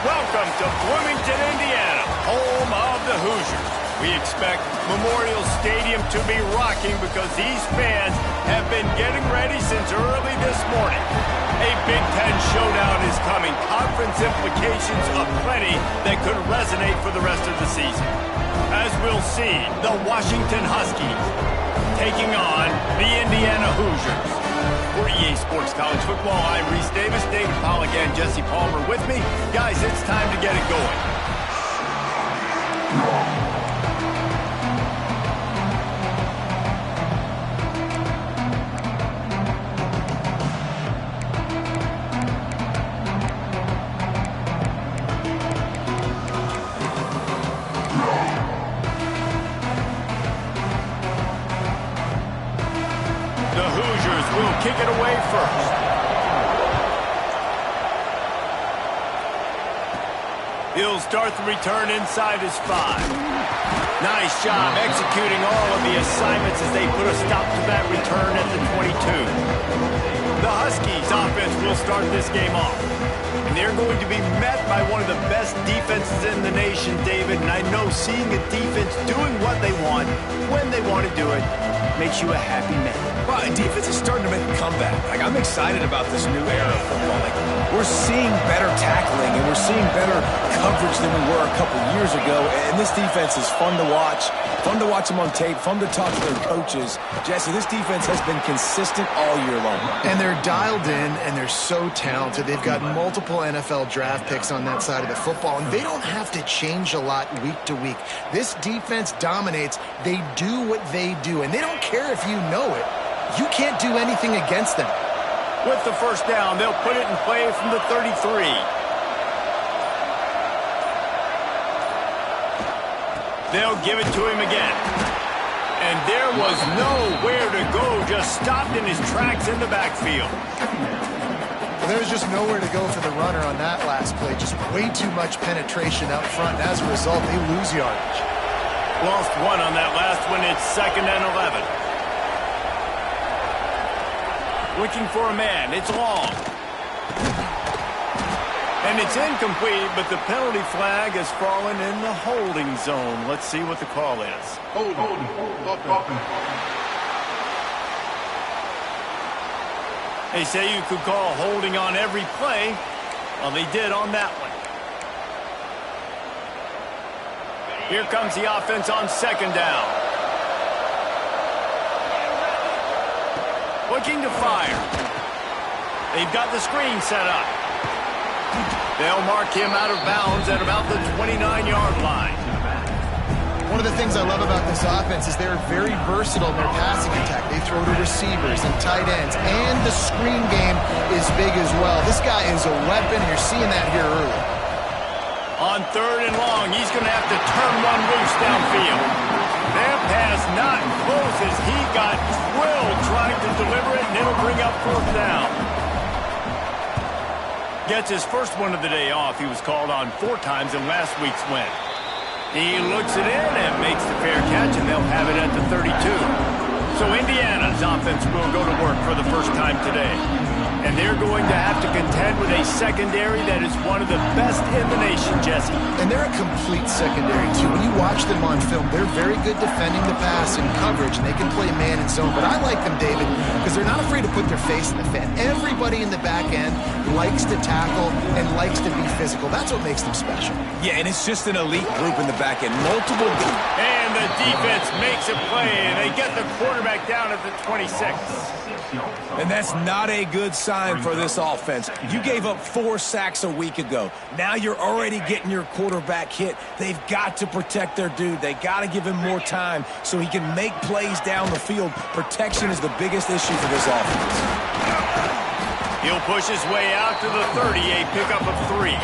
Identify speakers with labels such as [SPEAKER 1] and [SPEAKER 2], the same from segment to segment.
[SPEAKER 1] Welcome to Bloomington, Indiana, home of the Hoosiers. We expect Memorial Stadium to be rocking because these fans have been getting ready since early this morning. A Big Ten showdown is coming. Conference implications aplenty that could resonate for the rest of the season. As we'll see, the Washington Huskies taking on the Indiana Hoosiers. For EA Sports College Football, I'm Reese Davis, David Pollack, and Jesse Palmer with me. Guys, it's time to get it going. Kick it away first. He'll start the return inside his 5. Nice job executing all of the assignments as they put a stop to that return at the 22. The Huskies offense will start this game off. And they're going to be met by one of the best defenses in the nation, David. And I know seeing a defense doing what they want, when they want to do it, makes you a happy man.
[SPEAKER 2] Well, defense is starting to make a comeback. I'm excited about this new era of football. We're seeing better tackling, and we're seeing better coverage than we were a couple years ago. And this defense is fun to watch them on tape, fun to talk to their coaches. Jesse, this defense has been consistent all year long.
[SPEAKER 3] And they're dialed in, and they're so talented. They've got multiple NFL draft picks on that side of the football, and they don't have to change a lot week to week. This defense dominates. They do what they do, and they don't care if you know it. You can't do anything against them.
[SPEAKER 1] With the first down, they'll put it in play from the 33. They'll give it to him again. And there was nowhere to go, just stopped in his tracks in the backfield.
[SPEAKER 3] Well, there was just nowhere to go for the runner on that last play. Just way too much penetration out front. And as a result, they lose yardage.
[SPEAKER 1] Lost one on that last one. It's 2nd and 11. Looking for a man. It's long. And it's incomplete, but the penalty flag has fallen in the holding zone. Let's see what the call is.
[SPEAKER 4] Holding.
[SPEAKER 1] They say you could call holding on every play. Well, they did on that one. Here comes the offense on 2nd down. Looking to fire. They've got the screen set up. They'll mark him out of bounds at about the 29-yard line.
[SPEAKER 3] One of the things I love about this offense is they're very versatile in their passing attack. They throw to receivers and tight ends, and the screen game is big as well. This guy is a weapon. You're seeing that here early.
[SPEAKER 1] On 3rd and long, he's going to have to turn one loose downfield. That pass not close as he got drilled trying to deliver it, and it'll bring up 4th down. Gets his first one of the day off. He was called on 4 times in last week's win. He looks it in and makes the fair catch, and they'll have it at the 32. So Indiana's offense will go to work for the first time today. And they're going to have to contend with a secondary that is one of the best in the nation, Jesse.
[SPEAKER 3] And they're a complete secondary, too. When you watch them on film, they're very good defending the pass and coverage, and they can play man and zone. But I like them, David, because they're not afraid to put their face in the fan. Everybody in the back end likes to tackle and likes to be physical. That's what makes them special.
[SPEAKER 2] Yeah, and it's just an elite group in the back end. Multiple.
[SPEAKER 1] And the defense makes a play, and they get the quarterback down at the 26.
[SPEAKER 2] And that's not a good sign for this offense. You gave up 4 sacks a week ago. Now you're already getting your quarterback hit. They've got to protect their dude. They got to give him more time so he can make plays down the field. Protection is the biggest issue for this offense.
[SPEAKER 1] He'll push his way out to the 30, a pickup of 3.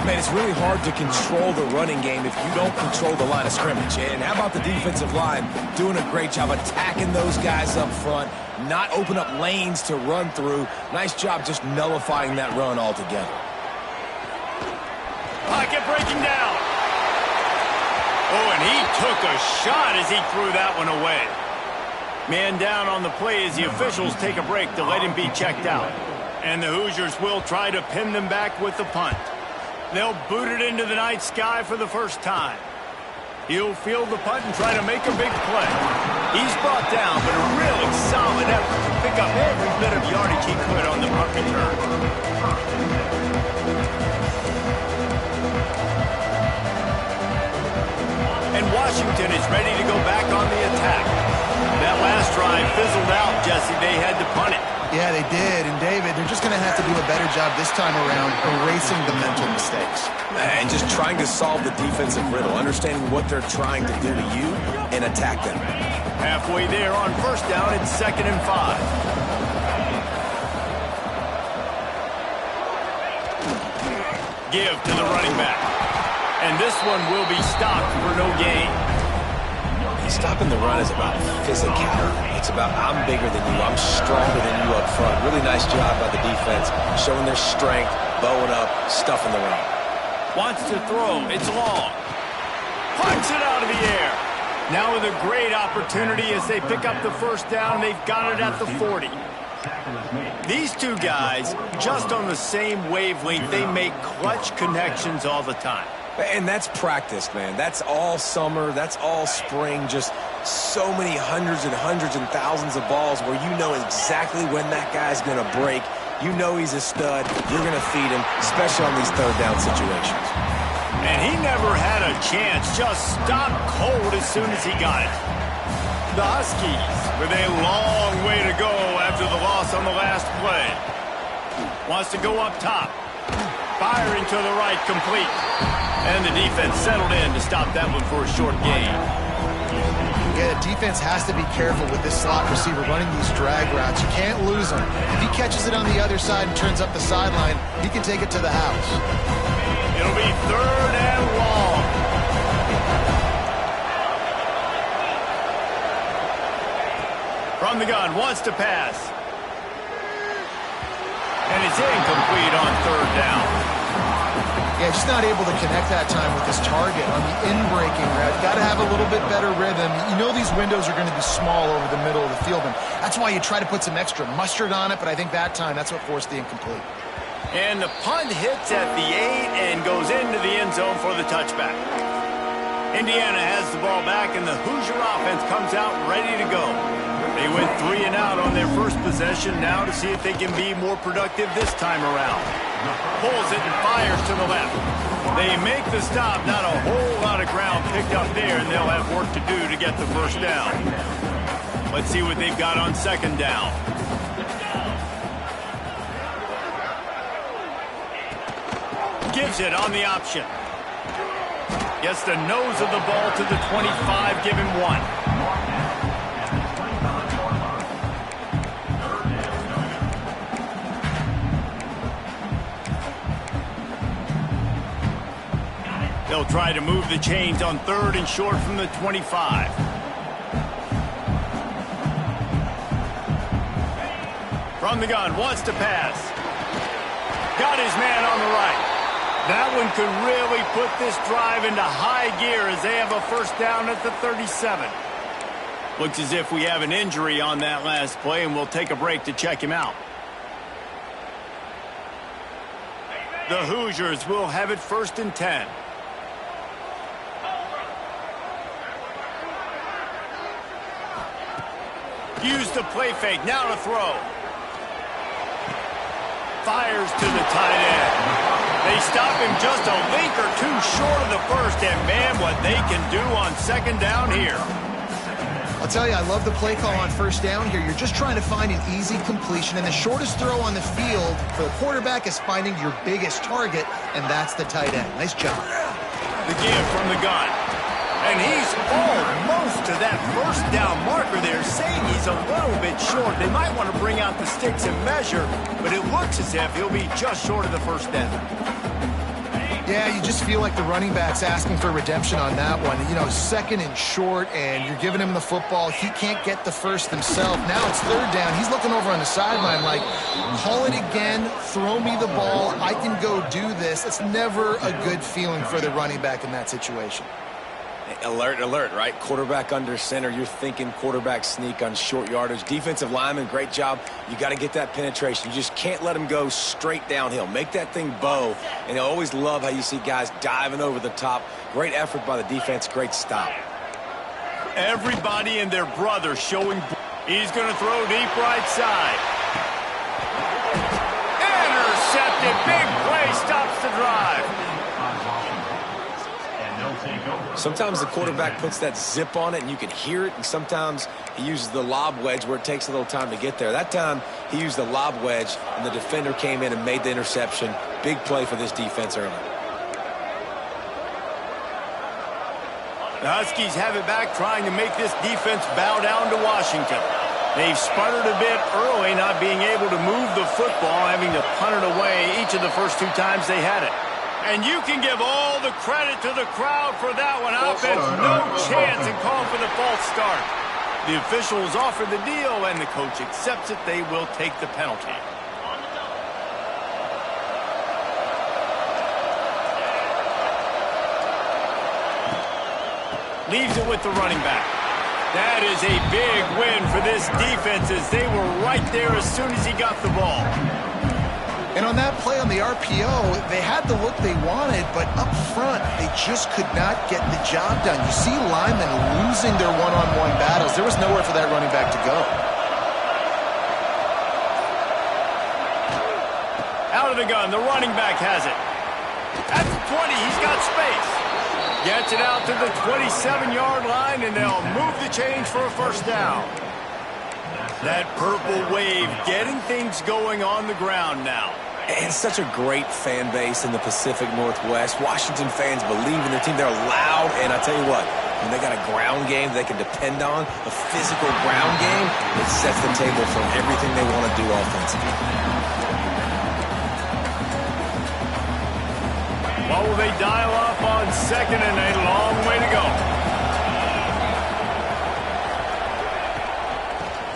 [SPEAKER 2] Man, it's really hard to control the running game if you don't control the line of scrimmage. And how about the defensive line doing a great job attacking those guys up front, not open up lanes to run through. Nice job just nullifying that run altogether.
[SPEAKER 1] Pocket breaking down. Oh, and he took a shot as he threw that one away. Man down on the play as the officials take a break to let him be checked out. And the Hoosiers will try to pin them back with the punt. They'll boot it into the night sky for the first time. He'll field the punt and try to make a big play. He's brought down, but a really solid effort to pick up every bit of yardage he could on the punt return. And Washington is ready to go back on the attack. That last drive fizzled out, Jesse. They had to punt it.
[SPEAKER 3] Yeah, they did. And, David, they're just going to have to do a better job this time around erasing the mental mistakes.
[SPEAKER 2] And just trying to solve the defensive riddle, understanding what they're trying to do to you and attack them.
[SPEAKER 1] Halfway there on first down, it's 2nd and 5. Give to the running back. And this one will be stopped for no gain.
[SPEAKER 2] Stopping the run is about physicality. It's about I'm bigger than you, I'm stronger than you up front. Really nice job by the defense, showing their strength, bowing up, stuffing the run.
[SPEAKER 1] Wants to throw, it's long. Punts it out of the air. Now with a great opportunity as they pick up the first down, they've got it at the 40. These two guys, just on the same wavelength, they make clutch connections all the time.
[SPEAKER 2] And that's practice, man. That's all summer. That's all spring. Just so many hundreds and thousands of balls where you know exactly when that guy's going to break. You know he's a stud. You're going to feed him, especially on these third down situations.
[SPEAKER 1] And he never had a chance. Just stopped cold as soon as he got it. The Huskies with a long way to go after the loss on the last play. Wants to go up top. Firing to the right, complete. And the defense settled in to stop that one for a short gain.
[SPEAKER 3] Yeah, the defense has to be careful with this slot receiver running these drag routes. You can't lose him. If he catches it on the other side and turns up the sideline, he can take it to the house.
[SPEAKER 1] It'll be 3rd and long. From the gun, wants to pass. And it's incomplete on 3rd down.
[SPEAKER 3] Yeah, just not able to connect that time with his target on the in-breaking route. Got to have a little bit better rhythm. You know these windows are going to be small over the middle of the field, and that's why you try to put some extra mustard on it, but I think that time that's what forced the incomplete.
[SPEAKER 1] And the punt hits at the 8 and goes into the end zone for the touchback. Indiana has the ball back, and the Hoosier offense comes out ready to go. They went 3 and out on their first possession, now to see if they can be more productive this time around. Pulls it and fires to the left. They make the stop, not a whole lot of ground picked up there, and they'll have work to do to get the first down. Let's see what they've got on 2nd down. Gives it on the option. Gets the nose of the ball to the 25, give him 1. They'll try to move the chains on 3rd and short from the 25. From the gun, wants to pass. Got his man on the right. That one could really put this drive into high gear as they have a first down at the 37. Looks as if we have an injury on that last play, and we'll take a break to check him out. The Hoosiers will have it 1st and 10. Use the play fake, now to throw. Fires to the tight end. They stop him just a link or two short of the first, and man, what they can do on 2nd down here.
[SPEAKER 3] I'll tell you, I love the play call on 1st down here. You're just trying to find an easy completion, and the shortest throw on the field for the quarterback is finding your biggest target, and that's the tight end. Nice job.
[SPEAKER 1] The give from the gun. And he's almost to that first down marker there, saying he's a little bit short. They might want to bring out the sticks and measure, but it looks as if he'll be just short of the first down.
[SPEAKER 3] Yeah, you just feel like the running back's asking for redemption on that one. You know, 2nd and short, and you're giving him the football. He can't get the first himself. Now it's 3rd down. He's looking over on the sideline like, call it again, throw me the ball, I can go do this. It's never a good feeling for the running back in that situation.
[SPEAKER 2] Alert, alert, right? Quarterback under center. You're thinking quarterback sneak on short yardage. Defensive lineman, great job. You got to get that penetration. You just can't let him go straight downhill. Make that thing bow. And I always love how you see guys diving over the top. Great effort by the defense. Great stop.
[SPEAKER 1] Everybody and their brother showing. He's going to throw deep right side. Intercepted. Big play stops the drive.
[SPEAKER 2] Sometimes the quarterback puts that zip on it and you can hear it, and sometimes he uses the lob wedge where it takes a little time to get there. That time he used the lob wedge and the defender came in and made the interception. Big play for this defense early.
[SPEAKER 1] The Huskies have it back, trying to make this defense bow down to Washington. They've sputtered a bit early, not being able to move the football, having to punt it away each of the first 2 times they had it. And you can give all the credit to the crowd for that one. Offense, no chance, and call for the false start. The officials offer the deal, and the coach accepts it. They will take the penalty. Leaves it with the running back. That is a big win for this defense, as they were right there as soon as he got the ball.
[SPEAKER 3] And on that play on the RPO, they had the look they wanted, but up front, they just could not get the job done. You see linemen losing their one-on-one battles. There was nowhere for that running back to go.
[SPEAKER 1] Out of the gun, the running back has it. At the 20, he's got space. Gets it out to the 27-yard line, and they'll move the change for a first down. That purple wave getting things going on the ground now.
[SPEAKER 2] And such a great fan base in the Pacific Northwest. Washington fans believe in their team. They're loud, and I tell you what, when they got a ground game they can depend on, a physical ground game, it sets the table for everything they want to do offensively.
[SPEAKER 1] What will they dial up on second, and a long way to go?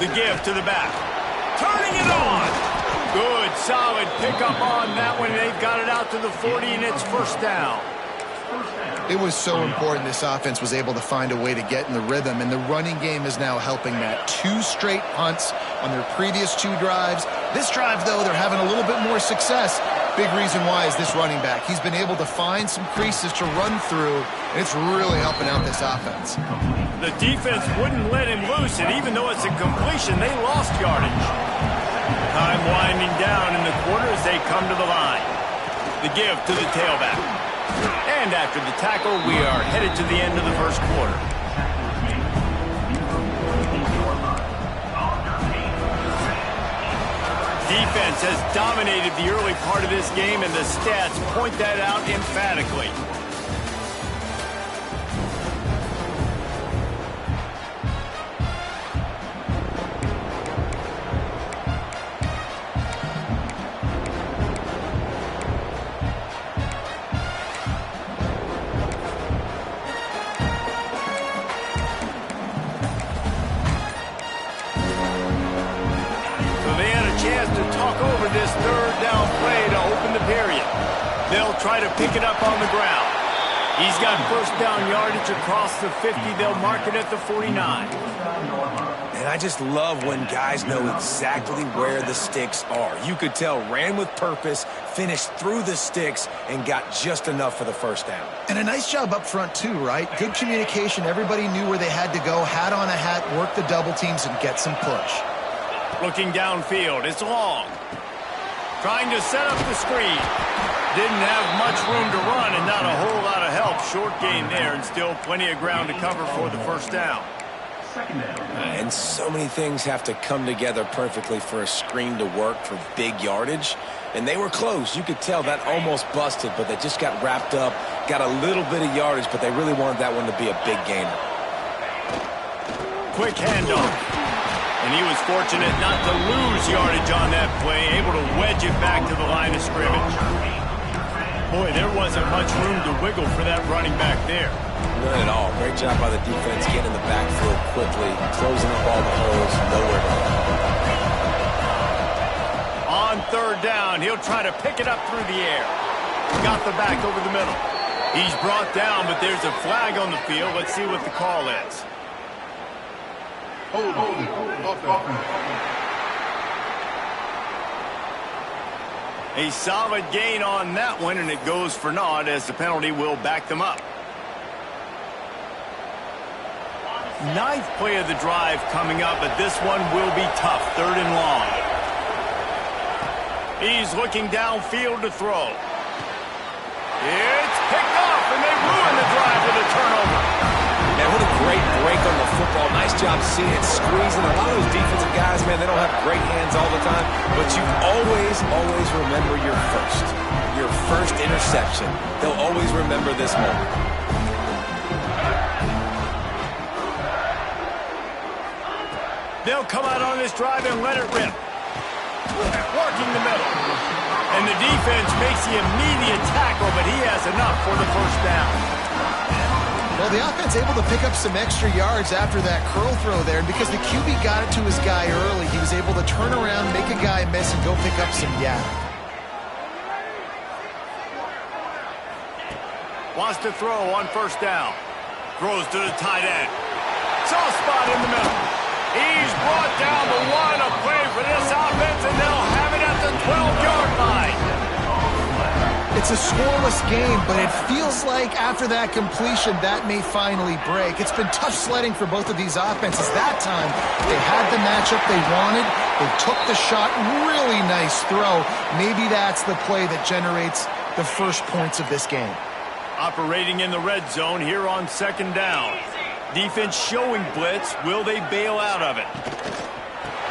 [SPEAKER 1] The give to the back. Turning it on. Good, solid pickup on that one. They've got it out to the 40, and it's first down.
[SPEAKER 3] It was so important this offense was able to find a way to get in the rhythm, and the running game is now helping that. 2 straight punts on their previous 2 drives. This drive, though, they're having a little bit more success. Big reason why is this running back. He's been able to find some creases to run through, and it's really helping out this offense.
[SPEAKER 1] The defense wouldn't let him loose, and even though it's a completion, they lost yardage. Time winding down in the quarter as they come to the line. The give to the tailback. And after the tackle, we are headed to the end of the first quarter. Defense has dominated the early part of this game, and the stats point that out emphatically. This third down play to open the period. They'll try to pick it up on the ground. He's got first down yardage across the 50. They'll mark it at the 49.
[SPEAKER 2] And I just love when guys know exactly where the sticks are. You could tell ran with purpose, finished through the sticks, and got just enough for the first down.
[SPEAKER 3] And a nice job up front, too, right? Good communication. Everybody knew where they had to go. Hat on a hat, work the double teams, and get some push.
[SPEAKER 1] Looking downfield. It's long. Trying to set up the screen. Didn't have much room to run and not a whole lot of help. Short gain there and still plenty of ground to cover for the first down.
[SPEAKER 2] And so many things have to come together perfectly for a screen to work for big yardage. And they were close. You could tell that almost busted, but they just got wrapped up, got a little bit of yardage, but they really wanted that one to be a big gainer.
[SPEAKER 1] Quick handoff. And he was fortunate not to lose yardage on that play, able to wedge it back to the line of scrimmage. Boy, there wasn't much room to wiggle for that running back there.
[SPEAKER 2] None at all. Great job by the defense getting in the backfield quickly, closing up all the holes, nowhere to go.
[SPEAKER 1] On third down, he'll try to pick it up through the air. Got the back over the middle. He's brought down, but there's a flag on the field. Let's see what the call is. A solid gain on that one, and it goes for naught as the penalty will back them up. Ninth play of the drive coming up, but this one will be tough. 3rd and long. He's looking downfield to throw. It's picked off, and they ruin the drive with a turnover.
[SPEAKER 2] Man, what a great break on the football. Nice job seeing it, squeezing. A lot of those defensive guys, man, they don't have great hands all the time, but you always remember your first interception. They'll always remember this moment.
[SPEAKER 1] They'll come out on this drive and let it rip. Working the middle. And the defense makes the immediate tackle, but he has enough for the first down.
[SPEAKER 3] Well, the offense able to pick up some extra yards after that curl throw there. And because the QB got it to his guy early, he was able to turn around, make a guy miss, and go pick up some yak.
[SPEAKER 1] Wants to throw on 1st down. Throws to the tight end. Soft spot in the middle. He's brought down the line of play for this offense, and they'll have it at the 12-yard line.
[SPEAKER 3] It's a scoreless game, but it feels like after that completion, that may finally break. It's been tough sledding for both of these offenses. That time, they had the matchup they wanted. They took the shot. Really nice throw. Maybe that's the play that generates the first points of this game.
[SPEAKER 1] Operating in the red zone here on 2nd down. Defense showing blitz. Will they bail out of it?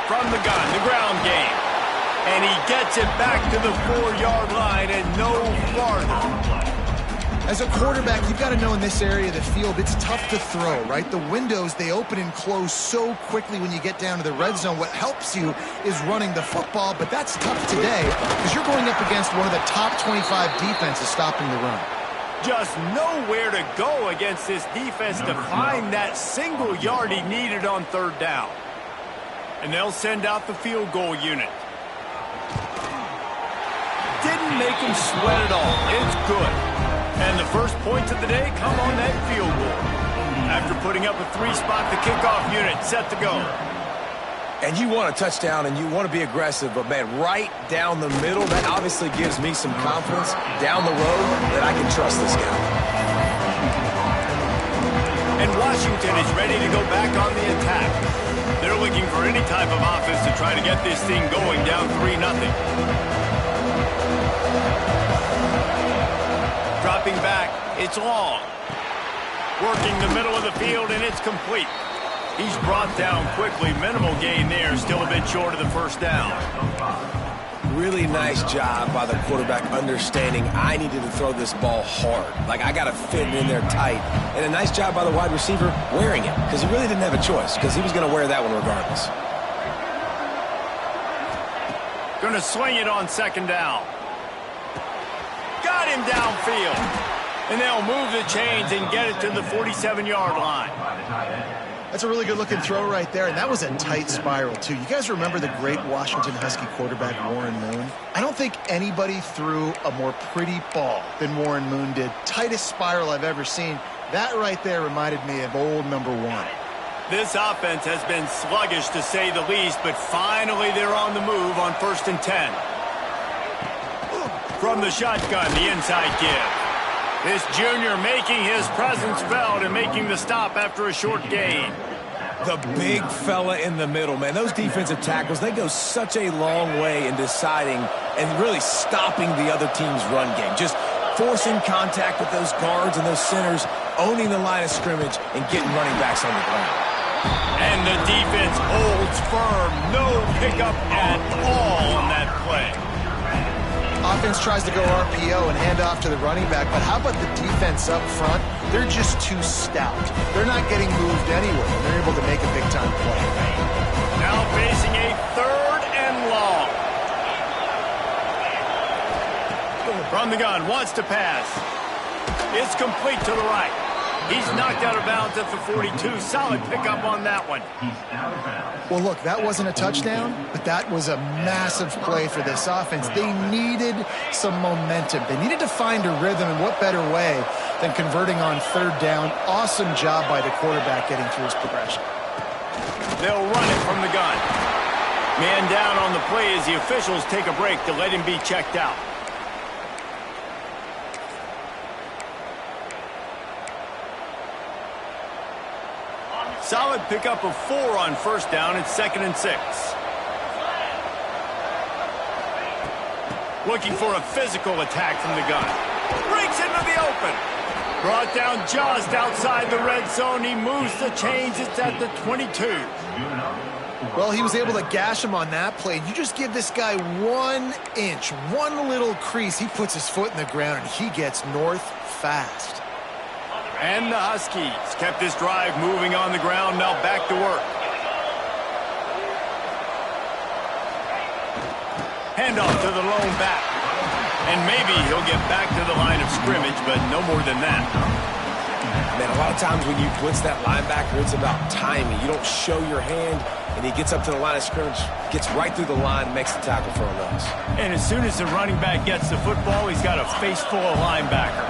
[SPEAKER 1] From the gun, the ground game. And he gets it back to the 4-yard line and no farther.
[SPEAKER 3] As a quarterback, you've got to know in this area of the field, it's tough to throw, right? The windows, they open and close so quickly when you get down to the red zone. What helps you is running the football, but that's tough today because you're going up against one of the top 25 defenses stopping the run.
[SPEAKER 1] Just nowhere to go against this defense to find that single yard he needed on 3rd down. And they'll send out the field goal unit. Didn't make him sweat at all. It's good. And the first points of the day come on that field goal. After putting up a 3-spot, the kickoff unit set to go.
[SPEAKER 2] And you want a touchdown and you want to be aggressive, but man, right down the middle, that obviously gives me some confidence down the road that I can trust this guy.
[SPEAKER 1] And Washington is ready to go back on the attack. They're looking for any type of offense to try to get this thing going down 3-0. Dropping back, it's long. Working the middle of the field, and it's complete. He's brought down quickly. Minimal gain there. Still a bit short of the 1st down.
[SPEAKER 2] Really nice job by the quarterback understanding I needed to throw this ball hard. Like, I got to fit it in there tight. And a nice job by the wide receiver wearing it because he really didn't have a choice because he was going to wear that one regardless.
[SPEAKER 1] Going to swing it on 2nd down. Got him downfield. And they'll move the chains and get it to the 47-yard line.
[SPEAKER 3] That's a really good-looking throw right there, and that was a tight spiral, too. You guys remember the great Washington Husky quarterback, Warren Moon? I don't think anybody threw a more pretty ball than Warren Moon did. Tightest spiral I've ever seen. That right there reminded me of old number 1.
[SPEAKER 1] This offense has been sluggish, to say the least, but finally they're on the move on 1st and 10. From the shotgun, the inside give. This junior making his presence felt and making the stop after a short gain.
[SPEAKER 2] The big fella in the middle, man. Those defensive tackles, they go such a long way in deciding and really stopping the other team's run game. Just forcing contact with those guards and those centers, owning the line of scrimmage, and getting running backs on the ground.
[SPEAKER 1] And the defense holds firm. No pickup at all on that play.
[SPEAKER 3] Offense tries to go RPO and hand off to the running back, but how about the defense up front? They're just too stout. They're not getting moved anywhere, and they're able to make a big-time play.
[SPEAKER 1] Now facing a 3rd and long. From the gun, wants to pass. It's complete to the right. He's knocked out of bounds at the 42. Solid pickup on that one.
[SPEAKER 3] Well, look, that wasn't a touchdown, but that was a massive play for this offense. They needed some momentum. They needed to find a rhythm, and what better way then converting on third down. Awesome job by the quarterback getting through his progression.
[SPEAKER 1] They'll run it from the gun. Man down on the play as the officials take a break to let him be checked out. Solid pickup of 4 on first down. It's 2nd and 6. Looking for a physical attack from the gun. Breaks into the open. Brought down just outside the red zone. He moves the chains. It's at the 22.
[SPEAKER 3] Well, he was able to gash him on that play. You just give this guy 1 inch, one little crease. He puts his foot in the ground, and he gets north fast.
[SPEAKER 1] And the Huskies kept this drive moving on the ground. Now back to work. Handoff to the lone back. And maybe he'll get back to the line of scrimmage, but no more than that.
[SPEAKER 2] Man, a lot of times when you blitz that linebacker, it's about timing. You don't show your hand, and he gets up to the line of scrimmage, gets right through the line, and makes the tackle for a loss.
[SPEAKER 1] And as soon as the running back gets the football, he's got a face full of linebacker.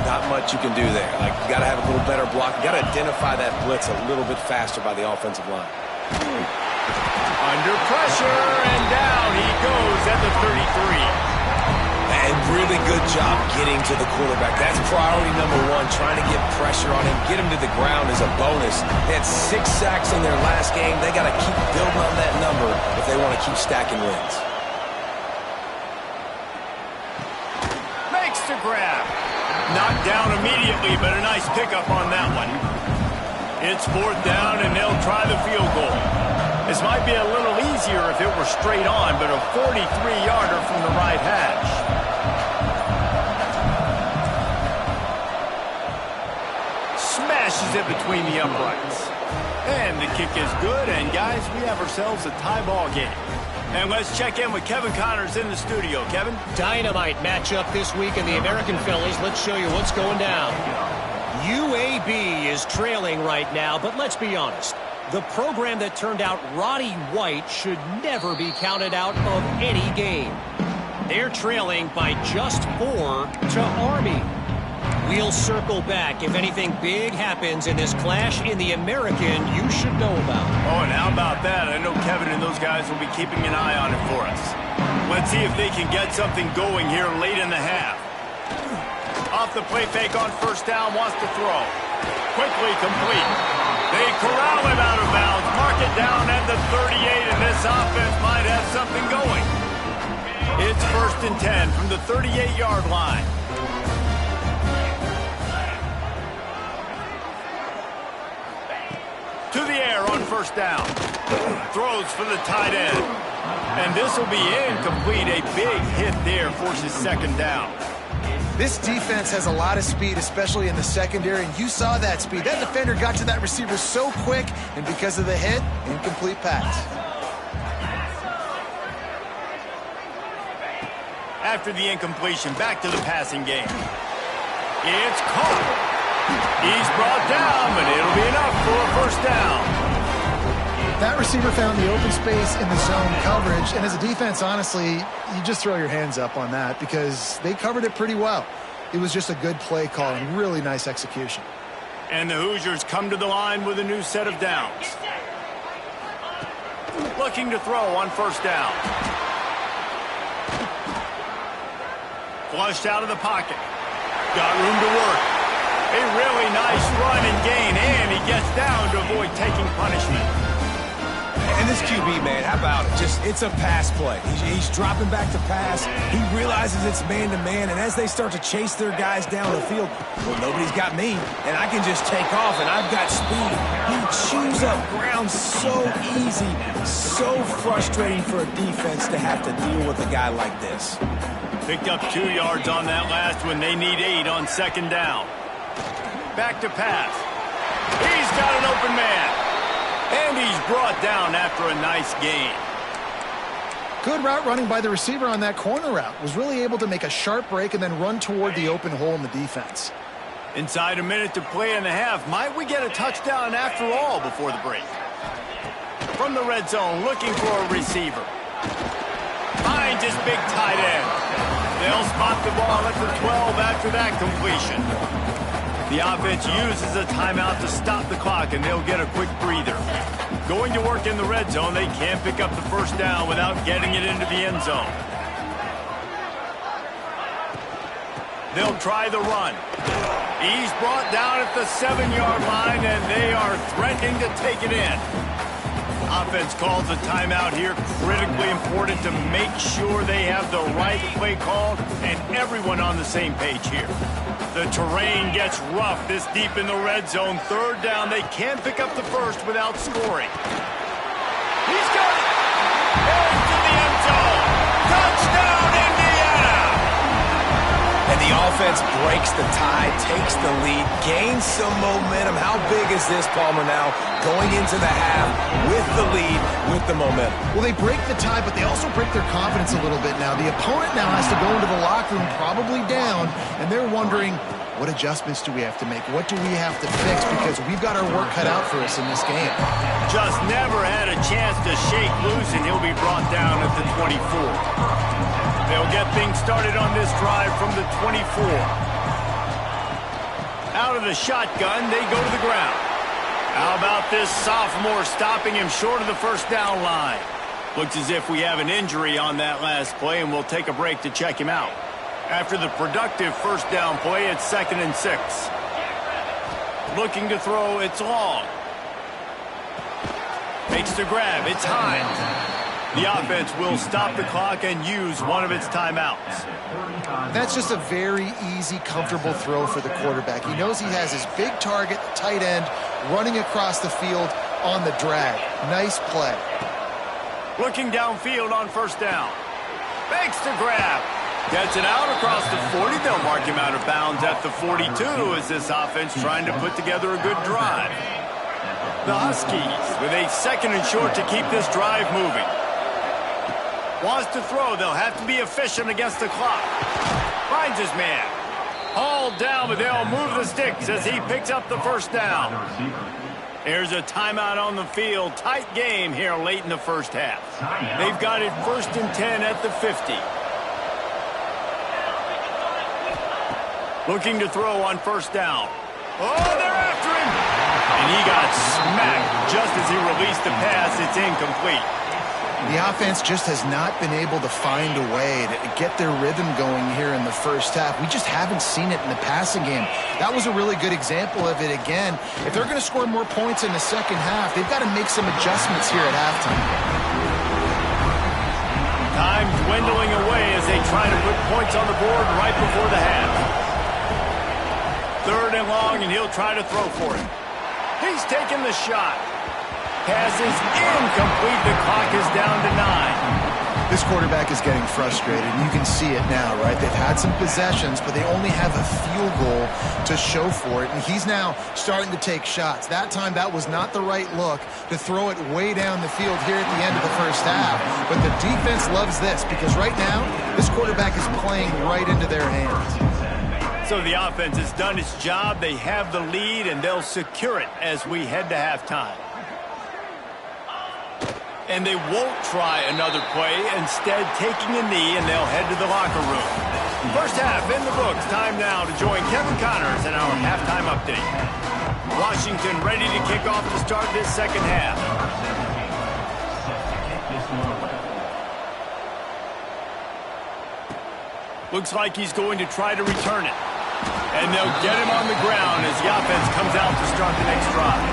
[SPEAKER 2] Not much you can do there. Like, you got to have a little better block. You got to identify that blitz a little bit faster by the offensive line.
[SPEAKER 1] Under pressure, and down he goes at the 33.
[SPEAKER 2] And really good job getting to the quarterback. That's priority number 1, trying to get pressure on him. Get him to the ground is a bonus. They had 6 sacks in their last game. They got to keep building on that number if they want to keep stacking wins.
[SPEAKER 1] Makes the grab. Knocked down immediately, but a nice pickup on that one. It's 4th down, and they'll try the field goal. This might be a little easier if it were straight on, but a 43-yarder from the right hash. Smashes it between the uprights. And the kick is good, and guys, we have ourselves a tie ball game. And let's check in with Kevin Connors in the studio. Kevin?
[SPEAKER 4] Dynamite matchup this week in the American Fellas. Let's show you what's going down. UAB is trailing right now, but let's be honest. The program that turned out Roddy White should never be counted out of any game. They're trailing by just 4 to Army. We'll circle back if anything big happens in this clash in the American you should know about.
[SPEAKER 1] Oh, and how about that? I know Kevin and those guys will be keeping an eye on it for us. Let's see if they can get something going here late in the half. Off the play fake on first down, wants to throw. Quickly complete. They corral him out of bounds, mark it down at the 38, and this offense might have something going. It's 1st and 10 from the 38-yard line. To the air on first down. Throws for the tight end. And this will be incomplete. A big hit there forces 2nd down.
[SPEAKER 3] This defense has a lot of speed, especially in the secondary, and you saw that speed. That defender got to that receiver so quick, and because of the hit, incomplete pass.
[SPEAKER 1] After the incompletion, back to the passing game. It's caught. He's brought down, but it'll be enough for a first down.
[SPEAKER 3] That receiver found the open space in the zone coverage, and as a defense, honestly, you just throw your hands up on that because they covered it pretty well. It was just a good play call and really nice execution.
[SPEAKER 1] And the Hoosiers come to the line with a new set of downs. Looking to throw on first down. Flushed out of the pocket. Got room to work. A really nice run and gain, and he gets down to avoid taking punishment.
[SPEAKER 2] And this QB, man, how about it? It's a pass play. He's dropping back to pass. He realizes it's man-to-man, and as they start to chase their guys down the field, well, nobody's got me, and I can just take off, and I've got speed. He chews up ground so easy, so frustrating for a defense to have to deal with a guy like this.
[SPEAKER 1] Picked up 2 yards on that last one. They need 8 on 2nd down. Back to pass. He's got an open man. And he's brought down after a nice gain.
[SPEAKER 3] Good route running by the receiver on that corner route. Was really able to make a sharp break and then run toward the open hole in the defense.
[SPEAKER 1] Inside a minute to play in the half. Might we get a touchdown after all before the break? From the red zone, looking for a receiver. Finds his big tight end. They'll spot the ball at the 12 after that completion. The offense uses a timeout to stop the clock, and they'll get a quick breather. Going to work in the red zone, they can't pick up the first down without getting it into the end zone. They'll try the run. He's brought down at the 7-yard line, and they are threatening to take it in. Offense calls a timeout here. Critically important to make sure they have the right play called and everyone on the same page here. The terrain gets rough this deep in the red zone. Third down, they can't pick up the first without scoring. He's got it! Into the end zone! Touchdown, Indiana!
[SPEAKER 2] And the offense breaks the tie, takes the lead, gains some momentum. How big is this, Palmer, now? Going into the half with the lead, with the momentum.
[SPEAKER 3] Well, they break the tie, but they also break their confidence a little bit now. The opponent now has to go into the locker room probably down, and they're wondering, what adjustments do we have to make? What do we have to fix? Because we've got our work cut out for us in this game.
[SPEAKER 1] Just never had a chance to shake loose, and he'll be brought down at the 24. They'll get things started on this drive from the 24. Out of the shotgun, they go to the ground. How about this sophomore stopping him short of the first down line? Looks as if we have an injury on that last play, and we'll take a break to check him out. After the productive first down play, it's 2nd and 6. Looking to throw, it's long. Makes the grab, it's high. The offense will stop the clock and use one of its timeouts.
[SPEAKER 3] That's just a very easy, comfortable throw for the quarterback. He knows he has his big target, the tight end, running across the field on the drag. Nice play.
[SPEAKER 1] Looking downfield on first down. Makes the grab. Gets it out across the 40. They'll mark him out of bounds at the 42 as this offense trying to put together a good drive. The Huskies with a 2nd and short to keep this drive moving. Wants to throw. They'll have to be efficient against the clock. Finds his man. Hauled down, but they'll move the sticks as he picks up the first down. There's a timeout on the field. Tight game here late in the first half. They've got it 1st and 10 at the 50. Looking to throw on first down. Oh, they're after him! And he got smacked just as he released the pass. It's incomplete.
[SPEAKER 3] The offense just has not been able to find a way to get their rhythm going here in the first half. We just haven't seen it in the passing game. That was a really good example of it again. If they're going to score more points in the second half, they've got to make some adjustments here at halftime.
[SPEAKER 1] Time dwindling away as they try to put points on the board right before the half. 3rd and long, and he'll try to throw for it. He's taking the shot. Pass is incomplete. The clock is down to 9.
[SPEAKER 3] This quarterback is getting frustrated, and you can see it now, right? They've had some possessions, but they only have a field goal to show for it, and he's now starting to take shots. That time, that was not the right look to throw it way down the field here at the end of the first half. But the defense loves this because right now, this quarterback is playing right into their hands.
[SPEAKER 1] So the offense has done its job. They have the lead, and they'll secure it as we head to halftime. And they won't try another play, instead taking a knee, and they'll head to the locker room. First half in the books. Time now to join Kevin Connors in our halftime update. Washington ready to kick off to start this second half. Looks like he's going to try to return it. And they'll get him on the ground as the offense comes out to start the next drive.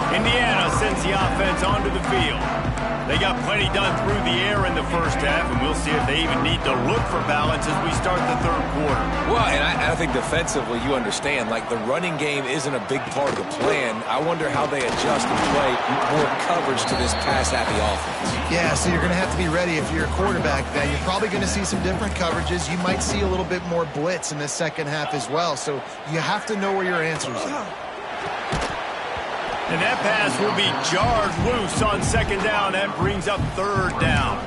[SPEAKER 1] Indiana sends the offense onto the field. They got plenty done through the air in the first half, and we'll see if they even need to look for balance as we start the third quarter.
[SPEAKER 2] Well, and I think defensively, you understand, like the running game isn't a big part of the plan. I wonder how they adjust and play more coverage to this pass-happy offense.
[SPEAKER 3] Yeah, so you're going to have to be ready if you're a quarterback then. You're probably going to see some different coverages. You might see a little bit more blitz in the second half as well, so you have to know where your answers are.
[SPEAKER 1] And that pass will be jarred loose on second down. That brings up third down.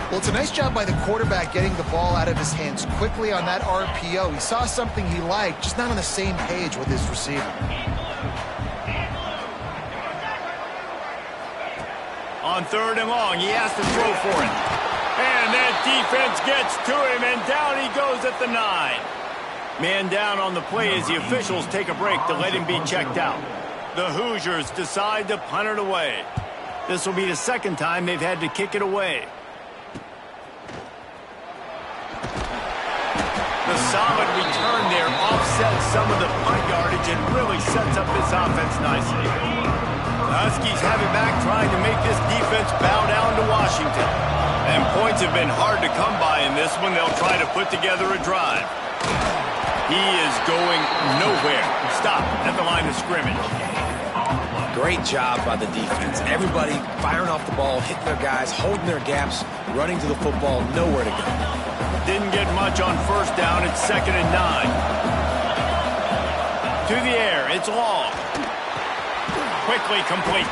[SPEAKER 3] Well, it's a nice job by the quarterback getting the ball out of his hands quickly on that RPO. He saw something he liked, just not on the same page with his receiver.
[SPEAKER 1] On 3rd and long, he has to throw for it. And that defense gets to him, and down he goes at the 9. Man down on the play as the officials take a break to let him be checked out. The Hoosiers decide to punt it away. This will be the second time they've had to kick it away. The solid return there offsets some of the punt yardage and really sets up this offense nicely. The Huskies have it back, trying to make this defense bow down to Washington. And points have been hard to come by in this one. They'll try to put together a drive. He is going nowhere. Stop at the line of scrimmage.
[SPEAKER 2] Great job by the defense. Everybody firing off the ball, hitting their guys, holding their gaps, running to the football, nowhere to go.
[SPEAKER 1] Didn't get much on first down. It's 2nd and 9. To the air. It's long. Quickly complete.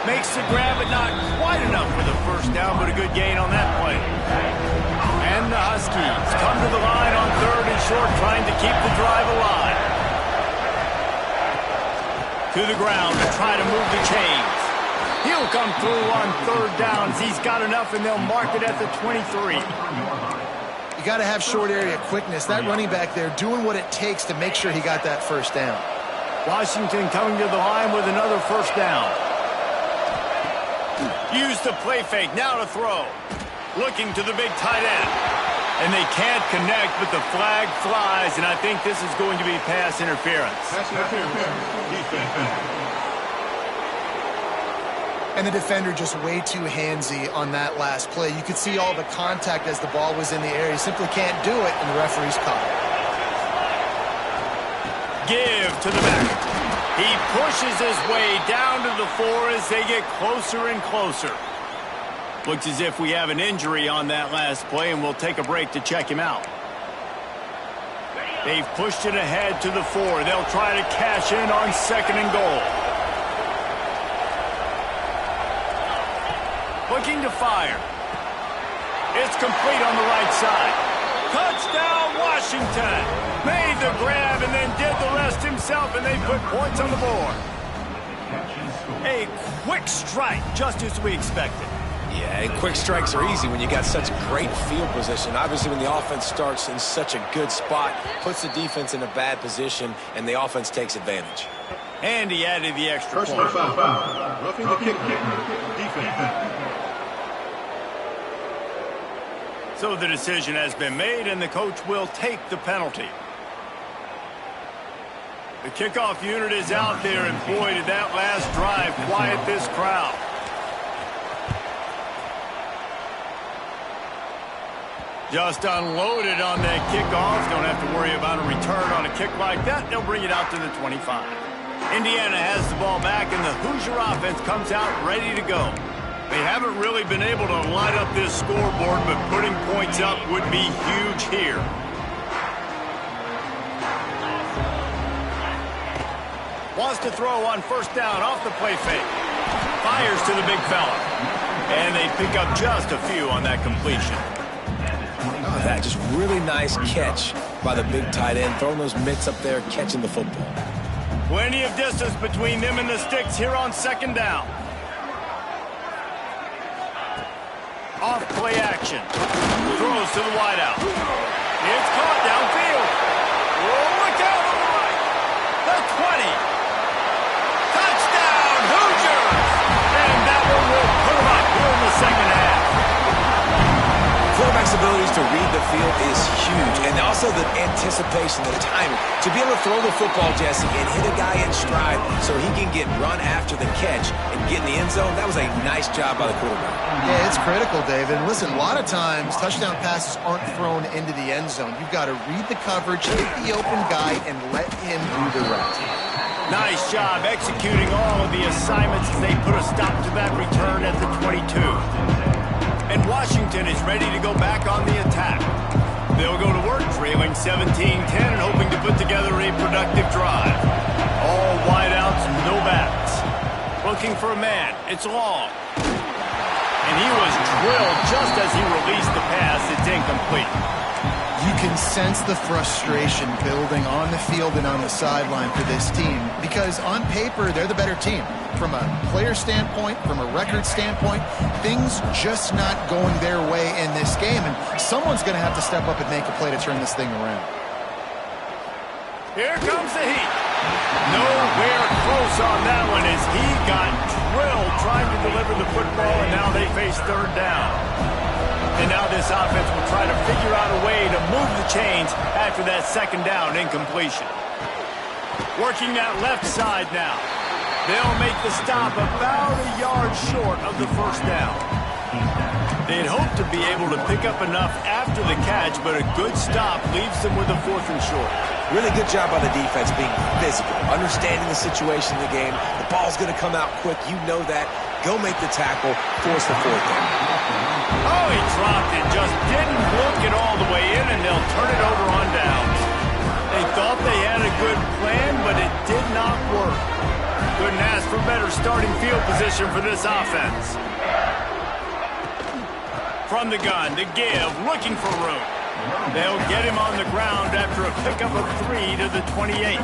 [SPEAKER 1] Makes the grab, but not quite enough for the first down, but a good gain on that play. And the Huskies come to the line on 3rd and short, trying to keep the drive alive. To the ground to try to move the chains. He'll come through on 3rd down. He's got enough, and they'll mark it at the 23.
[SPEAKER 3] You got to have short area quickness. That running back there doing what it takes to make sure he got that first down.
[SPEAKER 1] Washington coming to the line with another first down. Use the play fake. Now to throw. Looking to the big tight end. And they can't connect, but the flag flies, and I think this is going to be pass interference.
[SPEAKER 5] Pass interference.
[SPEAKER 3] And the defender just way too handsy on that last play. You could see all the contact as the ball was in the air. He simply can't do it, and the referee's caught it.
[SPEAKER 1] Give to the back. He pushes his way down to the 4 as they get closer and closer. Looks as if we have an injury on that last play, and we'll take a break to check him out. They've pushed it ahead to the 4. They'll try to cash in on 2nd and goal. Looking to fire. It's complete on the right side. Touchdown, Washington. Made the grab and then did the rest himself, and they put points on the board. A quick strike, just as we expected.
[SPEAKER 2] Yeah, and quick strikes are easy when you got such great field position. Obviously, when the offense starts in such a good spot, puts the defense in a bad position, and the offense takes advantage.
[SPEAKER 1] And he added the extra point.
[SPEAKER 5] Personal foul. Roughing the kick. Defense.
[SPEAKER 1] So the decision has been made, and the coach will take the penalty. The kickoff unit is out there, and boy, did that last drive quiet this crowd. Just unloaded on that kickoff. Don't have to worry about a return on a kick like that. They'll bring it out to the 25. Indiana has the ball back, and the Hoosier offense comes out ready to go. They haven't really been able to light up this scoreboard, but putting points up would be huge here. Wants to throw on first down off the play fake. Fires to the big fella. And they pick up just a few on that completion.
[SPEAKER 2] Oh, that just really nice catch by the big tight end, throwing those mitts up there, catching the football.
[SPEAKER 1] Plenty of distance between them and the sticks here on 2nd down. Off play action. Throws to the wideout. It's caught downfield. Oh, look out on the right. The 20. Touchdown, Hoosiers! And that one will put them up here in the 2nd half.
[SPEAKER 2] Quarterback's abilities to read the field is huge, and also the anticipation, the timing. To be able to throw the football, Jesse, and hit a guy in stride so he can get run after the catch and get in the end zone, that was a nice job by the quarterback.
[SPEAKER 3] Yeah, it's critical, David. And listen, a lot of times touchdown passes aren't thrown into the end zone. You've got to read the coverage, hit the open guy, and let him do the rest.
[SPEAKER 1] Nice job executing all of the assignments as they put a stop to that return at the 22. And Washington is ready to go back on the attack. They'll go to work trailing 17-10 and hoping to put together a productive drive. All wideouts, no backs. Looking for a man. It's long. And he was drilled just as he released the pass. It's incomplete.
[SPEAKER 3] You can sense the frustration building on the field and on the sideline for this team because on paper, they're the better team. From a player standpoint, from a record standpoint, things just not going their way in this game, and someone's going to have to step up and make a play to turn this thing around.
[SPEAKER 1] Here comes the heat. Nowhere close on that one as he got drilled trying to deliver the football, and now they face third down. And now this offense will try to figure out a way to move the chains after that second down incompletion. Working that left side now. They'll make the stop about a yard short of the first down. They'd hoped to be able to pick up enough after the catch, but a good stop leaves them with a 4th and short.
[SPEAKER 2] Really good job by the defense being physical, understanding the situation in the game. The ball's going to come out quick. You know that. Go make the tackle, force the 4th down.
[SPEAKER 1] Oh, he dropped it. Just didn't look it all the way in, and they'll turn it over on downs. They thought they had a good plan, but it did not work. Couldn't ask for better starting field position for this offense. From the gun, the give, looking for room. They'll get him on the ground after a pickup of 3 to the 28.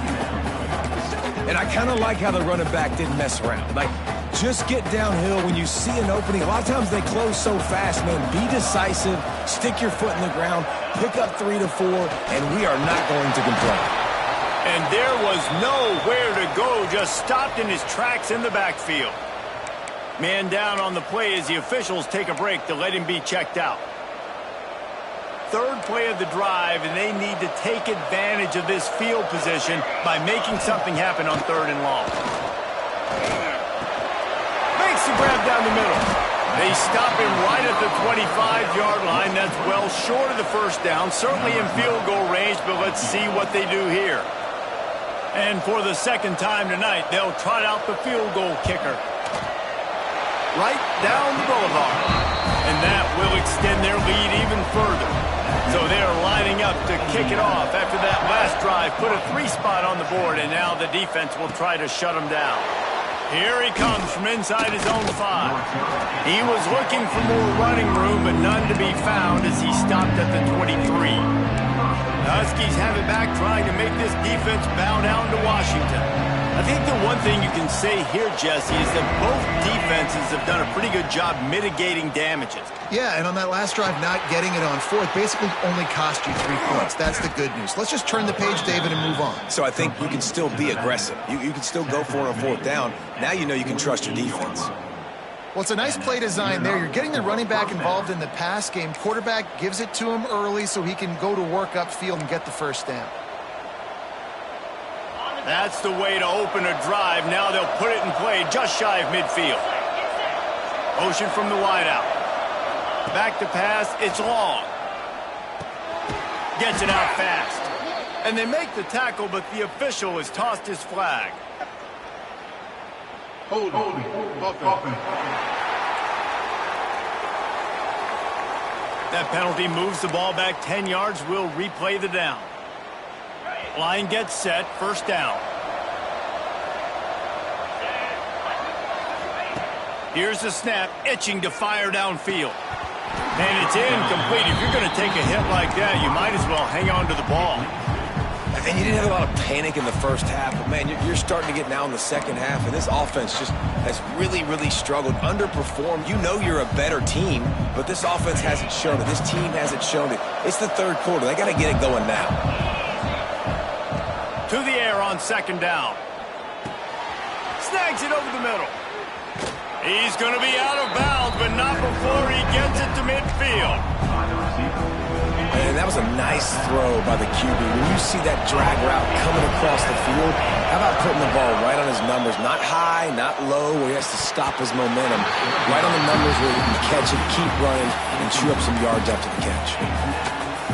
[SPEAKER 2] And I kind of like how the running back didn't mess around. Like, just get downhill when you see an opening. A lot of times they close so fast, man. Be decisive, stick your foot in the ground, pick up 3 to 4, and we are not going to complain.
[SPEAKER 1] And there was nowhere to go, just stopped in his tracks in the backfield. Man down on the play as the officials take a break to let him be checked out. Third play of the drive, and they need to take advantage of this field position by making something happen on 3rd and long. Makes the grab down the middle. They stop him right at the 25-yard line. That's well short of the first down, certainly in field goal range, but let's see what they do here. And for the second time tonight, they'll trot out the field goal kicker. Right down the boulevard. And that will extend their lead even further. So they're lining up to kick it off after that last drive. Put a 3 spot on the board, and now the defense will try to shut them down. Here he comes from inside his own 5. He was looking for more running room, but none to be found as he stopped at the 23. The Huskies have it back, trying to make this defense bow down to Washington. I think the one thing you can say here, Jesse, is that both defenses have done a pretty good job mitigating damages.
[SPEAKER 3] Yeah, and on that last drive, not getting it on 4th basically only cost you 3 points. That's the good news. Let's just turn the page, David, and move on.
[SPEAKER 2] So I think you can still be aggressive. You can still go for it on 4th down. Now you know you can trust your defense.
[SPEAKER 3] Well, it's a nice play design there. You're getting the running back involved in the pass game. Quarterback gives it to him early so he can go to work upfield and get the first down.
[SPEAKER 1] That's the way to open a drive. Now they'll put it in play just shy of midfield. Motion from the wideout. Back to pass. It's long. Gets it out fast. And they make the tackle, but the official has tossed his flag.
[SPEAKER 5] Hold on.
[SPEAKER 1] That penalty moves the ball back 10 yards. We'll replay the down. Line gets set, first down. Here's the snap, itching to fire downfield. And it's incomplete. If you're going to take a hit like that, you might as well hang on to the ball.
[SPEAKER 2] And you didn't have a lot of panic in the first half, but, man, you're starting to get now in the second half, and this offense just has really, really struggled, underperformed. You know you're a better team, but this offense hasn't shown it. This team hasn't shown it. It's the 3rd quarter. They got to get it going now.
[SPEAKER 1] To the air on second down. Snags it over the middle. He's going to be out of bounds, but not before he gets it to midfield.
[SPEAKER 2] And that was a nice throw by the QB. When you see that drag route coming across the field, how about putting the ball right on his numbers? Not high, not low, where he has to stop his momentum. Right on the numbers where he can catch it, keep running, and chew up some yards after the catch.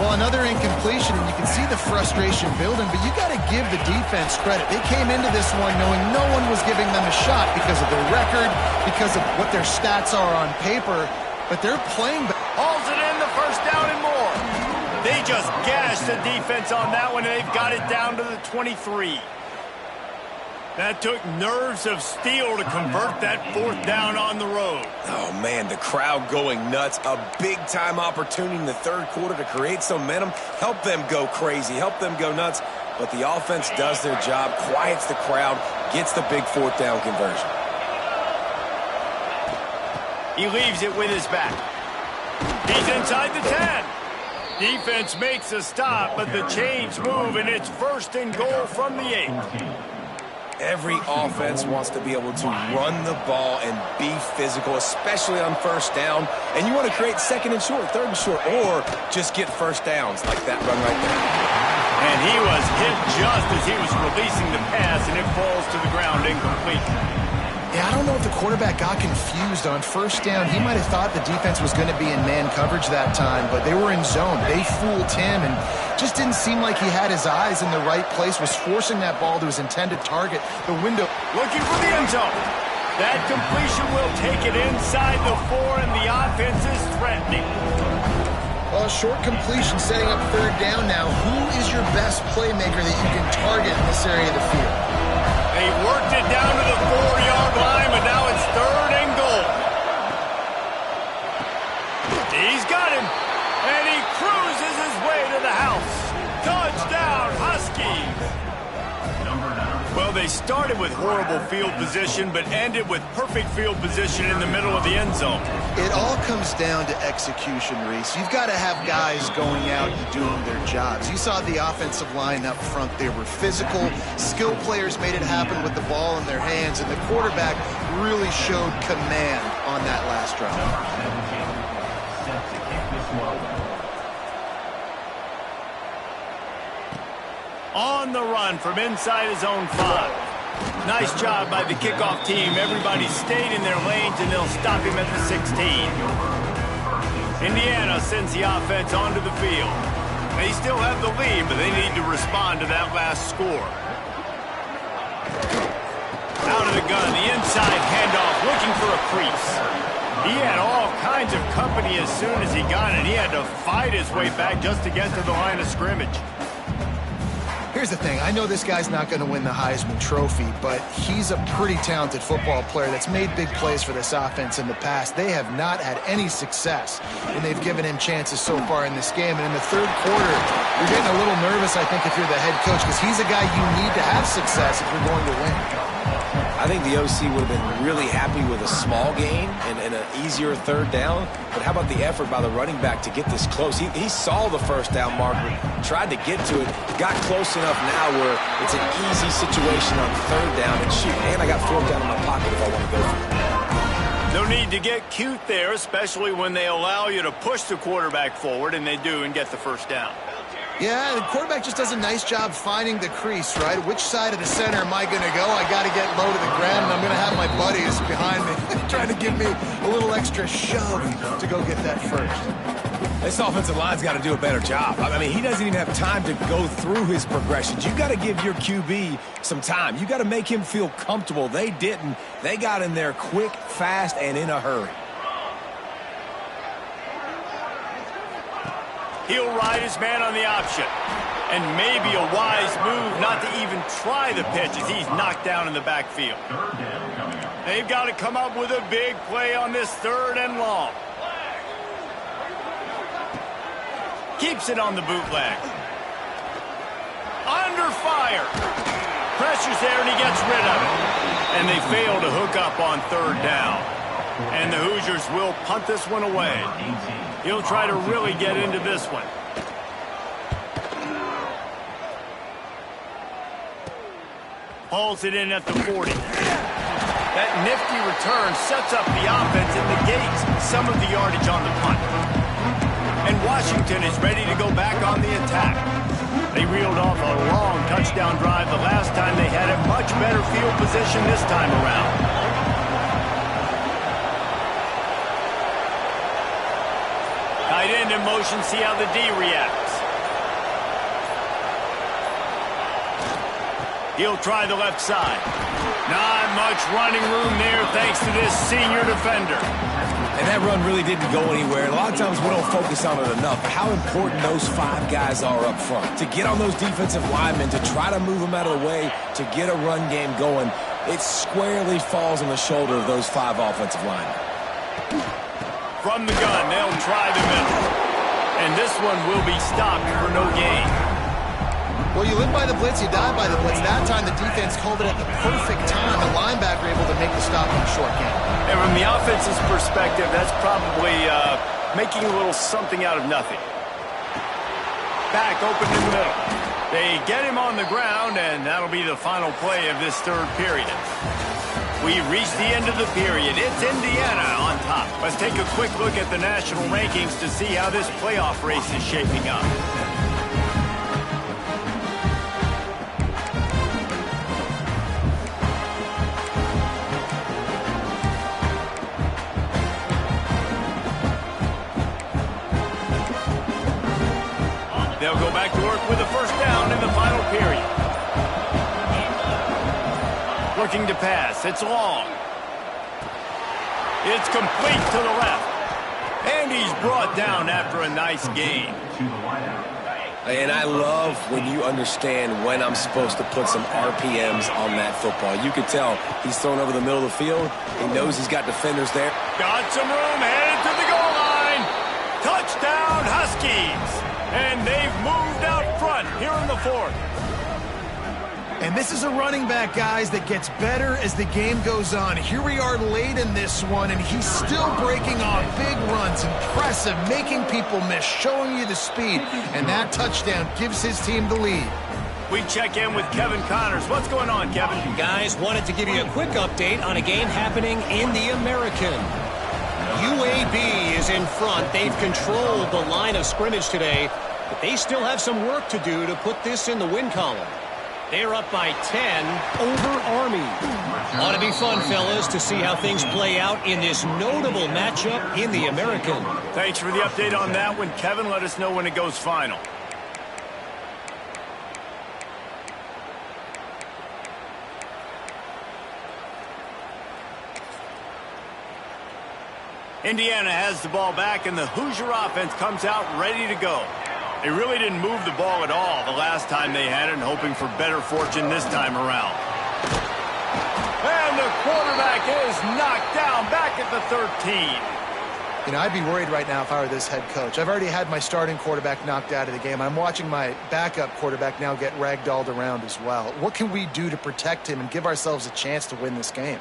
[SPEAKER 3] Well, another incompletion, and you can see the frustration building, but you got to give the defense credit. They came into this one knowing no one was giving them a shot because of their record, because of what their stats are on paper, but they're playing.
[SPEAKER 1] Hauls it in, the first down and more. They just gashed the defense on that one, and they've got it down to the 23. That took nerves of steel to convert that 4th down on the road.
[SPEAKER 2] Oh, man, the crowd going nuts. A big-time opportunity in the 3rd quarter to create some momentum, help them go crazy, help them go nuts. But the offense does their job, quiets the crowd, gets the big 4th down conversion.
[SPEAKER 1] He leaves it with his back. He's inside the 10. Defense makes a stop, but the chains move, and it's 1st and goal from the 8.
[SPEAKER 2] Every offense wants to be able to run the ball and be physical, especially on 1st down. And you want to create 2nd and short, 3rd and short, or just get 1st downs like that run right there.
[SPEAKER 1] And he was hit just as he was releasing the pass, and it falls to the ground incomplete.
[SPEAKER 3] Yeah, I don't know if the quarterback got confused on 1st down. He might have thought the defense was going to be in man coverage that time, but they were in zone. They fooled him and just didn't seem like he had his eyes in the right place, was forcing that ball to his intended target. The window.
[SPEAKER 1] Looking for the end zone. That completion will take it inside the 4, and the offense is threatening.
[SPEAKER 3] Well, short completion setting up 3rd down now. Who is your best playmaker that you can target in this area of the field?
[SPEAKER 1] They worked it down to the 4-yard line, but now it's 3rd and goal. He's got him, and he cruises his way to the house. Touchdown, Huskies! Well, they started with horrible field position, but ended with perfect field position in the middle of the end zone.
[SPEAKER 3] It all comes down to execution, Reese. You've got to have guys going out and doing their jobs. You saw the offensive line up front. They were physical. Skill players made it happen with the ball in their hands, and the quarterback really showed command on that last drive.
[SPEAKER 1] On the run from inside his own 5. Nice job by the kickoff team. Everybody stayed in their lanes, and they'll stop him at the 16. Indiana sends the offense onto the field. They still have the lead, but they need to respond to that last score. Out of the gun, the inside handoff, looking for a crease. He had all kinds of company as soon as he got it. He had to fight his way back just to get to the line of scrimmage.
[SPEAKER 3] Here's the thing. I know this guy's not going to win the Heisman Trophy, but he's a pretty talented football player that's made big plays for this offense in the past. They have not had any success, and they've given him chances so far in this game. And in the 3rd quarter, you're getting a little nervous, I think, if you're the head coach, because he's a guy you need to have success if you're going to win.
[SPEAKER 2] I think the OC would have been really happy with a small gain and an easier 3rd down. But how about the effort by the running back to get this close? He saw the 1st down marker, tried to get to it, got close enough now where it's an easy situation on 3rd down. And shoot, and I got 4th down in my pocket if I want to go for it.
[SPEAKER 1] No need to get cute there, especially when they allow you to push the quarterback forward, and they do, and get the 1st down.
[SPEAKER 3] Yeah, the quarterback just does a nice job finding the crease, right? Which side of the center am I going to go? I got to get low to the ground, and I'm going to have my buddies behind me trying to give me a little extra shove to go get that 1st.
[SPEAKER 2] This offensive line's got to do a better job. I mean, he doesn't even have time to go through his progressions. You got to give your QB some time. You got to make him feel comfortable. They didn't. They got in there quick, fast, and in a hurry.
[SPEAKER 1] He'll ride his man on the option. And maybe a wise move not to even try the pitch as he's knocked down in the backfield. They've got to come up with a big play on this 3rd and long. Keeps it on the bootleg. Under fire. Pressure's there, and he gets rid of it. And they fail to hook up on 3rd down. And the Hoosiers will punt this one away. He'll try to really get into this one. Hauls it in at the 40. That nifty return sets up the offense and negates some of the yardage on the punt. And Washington is ready to go back on the attack. They reeled off a long touchdown drive the last time. They had a much better field position this time around. Tight end in motion, see how the D reacts. He'll try the left side. Not much running room there thanks to this senior defender.
[SPEAKER 2] And that run really didn't go anywhere. A lot of times we don't focus on it enough. How important those 5 guys are up front. To get on those defensive linemen, to try to move them out of the way, to get a run game going, it squarely falls on the shoulder of those 5 offensive linemen.
[SPEAKER 1] From the gun, they'll try the middle. And this one will be stopped for no gain.
[SPEAKER 3] Well, you live by the blitz, you die by the blitz. That time the defense called it at the perfect time. The linebacker able to make the stop in the short game.
[SPEAKER 1] And from the offense's perspective, that's probably making a little something out of nothing. back open in the middle. They get him on the ground, and that'll be the final play of this third period. We've reached the end of the period. It's Indiana on top. Let's take a quick look at the national rankings to see how this playoff race is shaping up. They'll go back to work with a first down in the final period. Looking to pass. It's long. It's complete to the left. And he's brought down after a nice gain.
[SPEAKER 2] And I love when you understand when I'm supposed to put some RPMs on that football. You can tell he's thrown over the middle of the field. He knows he's got defenders there.
[SPEAKER 1] Got some room, headed to the goal line. Touchdown, Huskies. And they've moved out front here in the fourth.
[SPEAKER 3] And this is a running back, guys, that gets better as the game goes on. Here we are late in this one, and he's still breaking off big runs. Impressive, making people miss, showing you the speed. And that touchdown gives his team the lead.
[SPEAKER 1] We check in with Kevin Connors. What's going on, Kevin?
[SPEAKER 4] Guys, wanted to give you a quick update on a game happening in the American. UAB is in front. They've controlled the line of scrimmage today, but they still have some work to do to put this in the win column. They're up by 10 over Army. Ought to be fun, fellas, to see how things play out in this notable matchup in the American.
[SPEAKER 1] Thanks for the update on that one, Kevin. Let us know when it goes final. Indiana has the ball back, and the Hoosier offense comes out ready to go. They really didn't move the ball at all the last time they had it, and hoping for better fortune this time around. And the quarterback is knocked down back at the 13.
[SPEAKER 3] You know, I'd be worried right now if I were this head coach. I've already had my starting quarterback knocked out of the game. I'm watching my backup quarterback now get ragdolled around as well. What can we do to protect him and give ourselves a chance to win this game?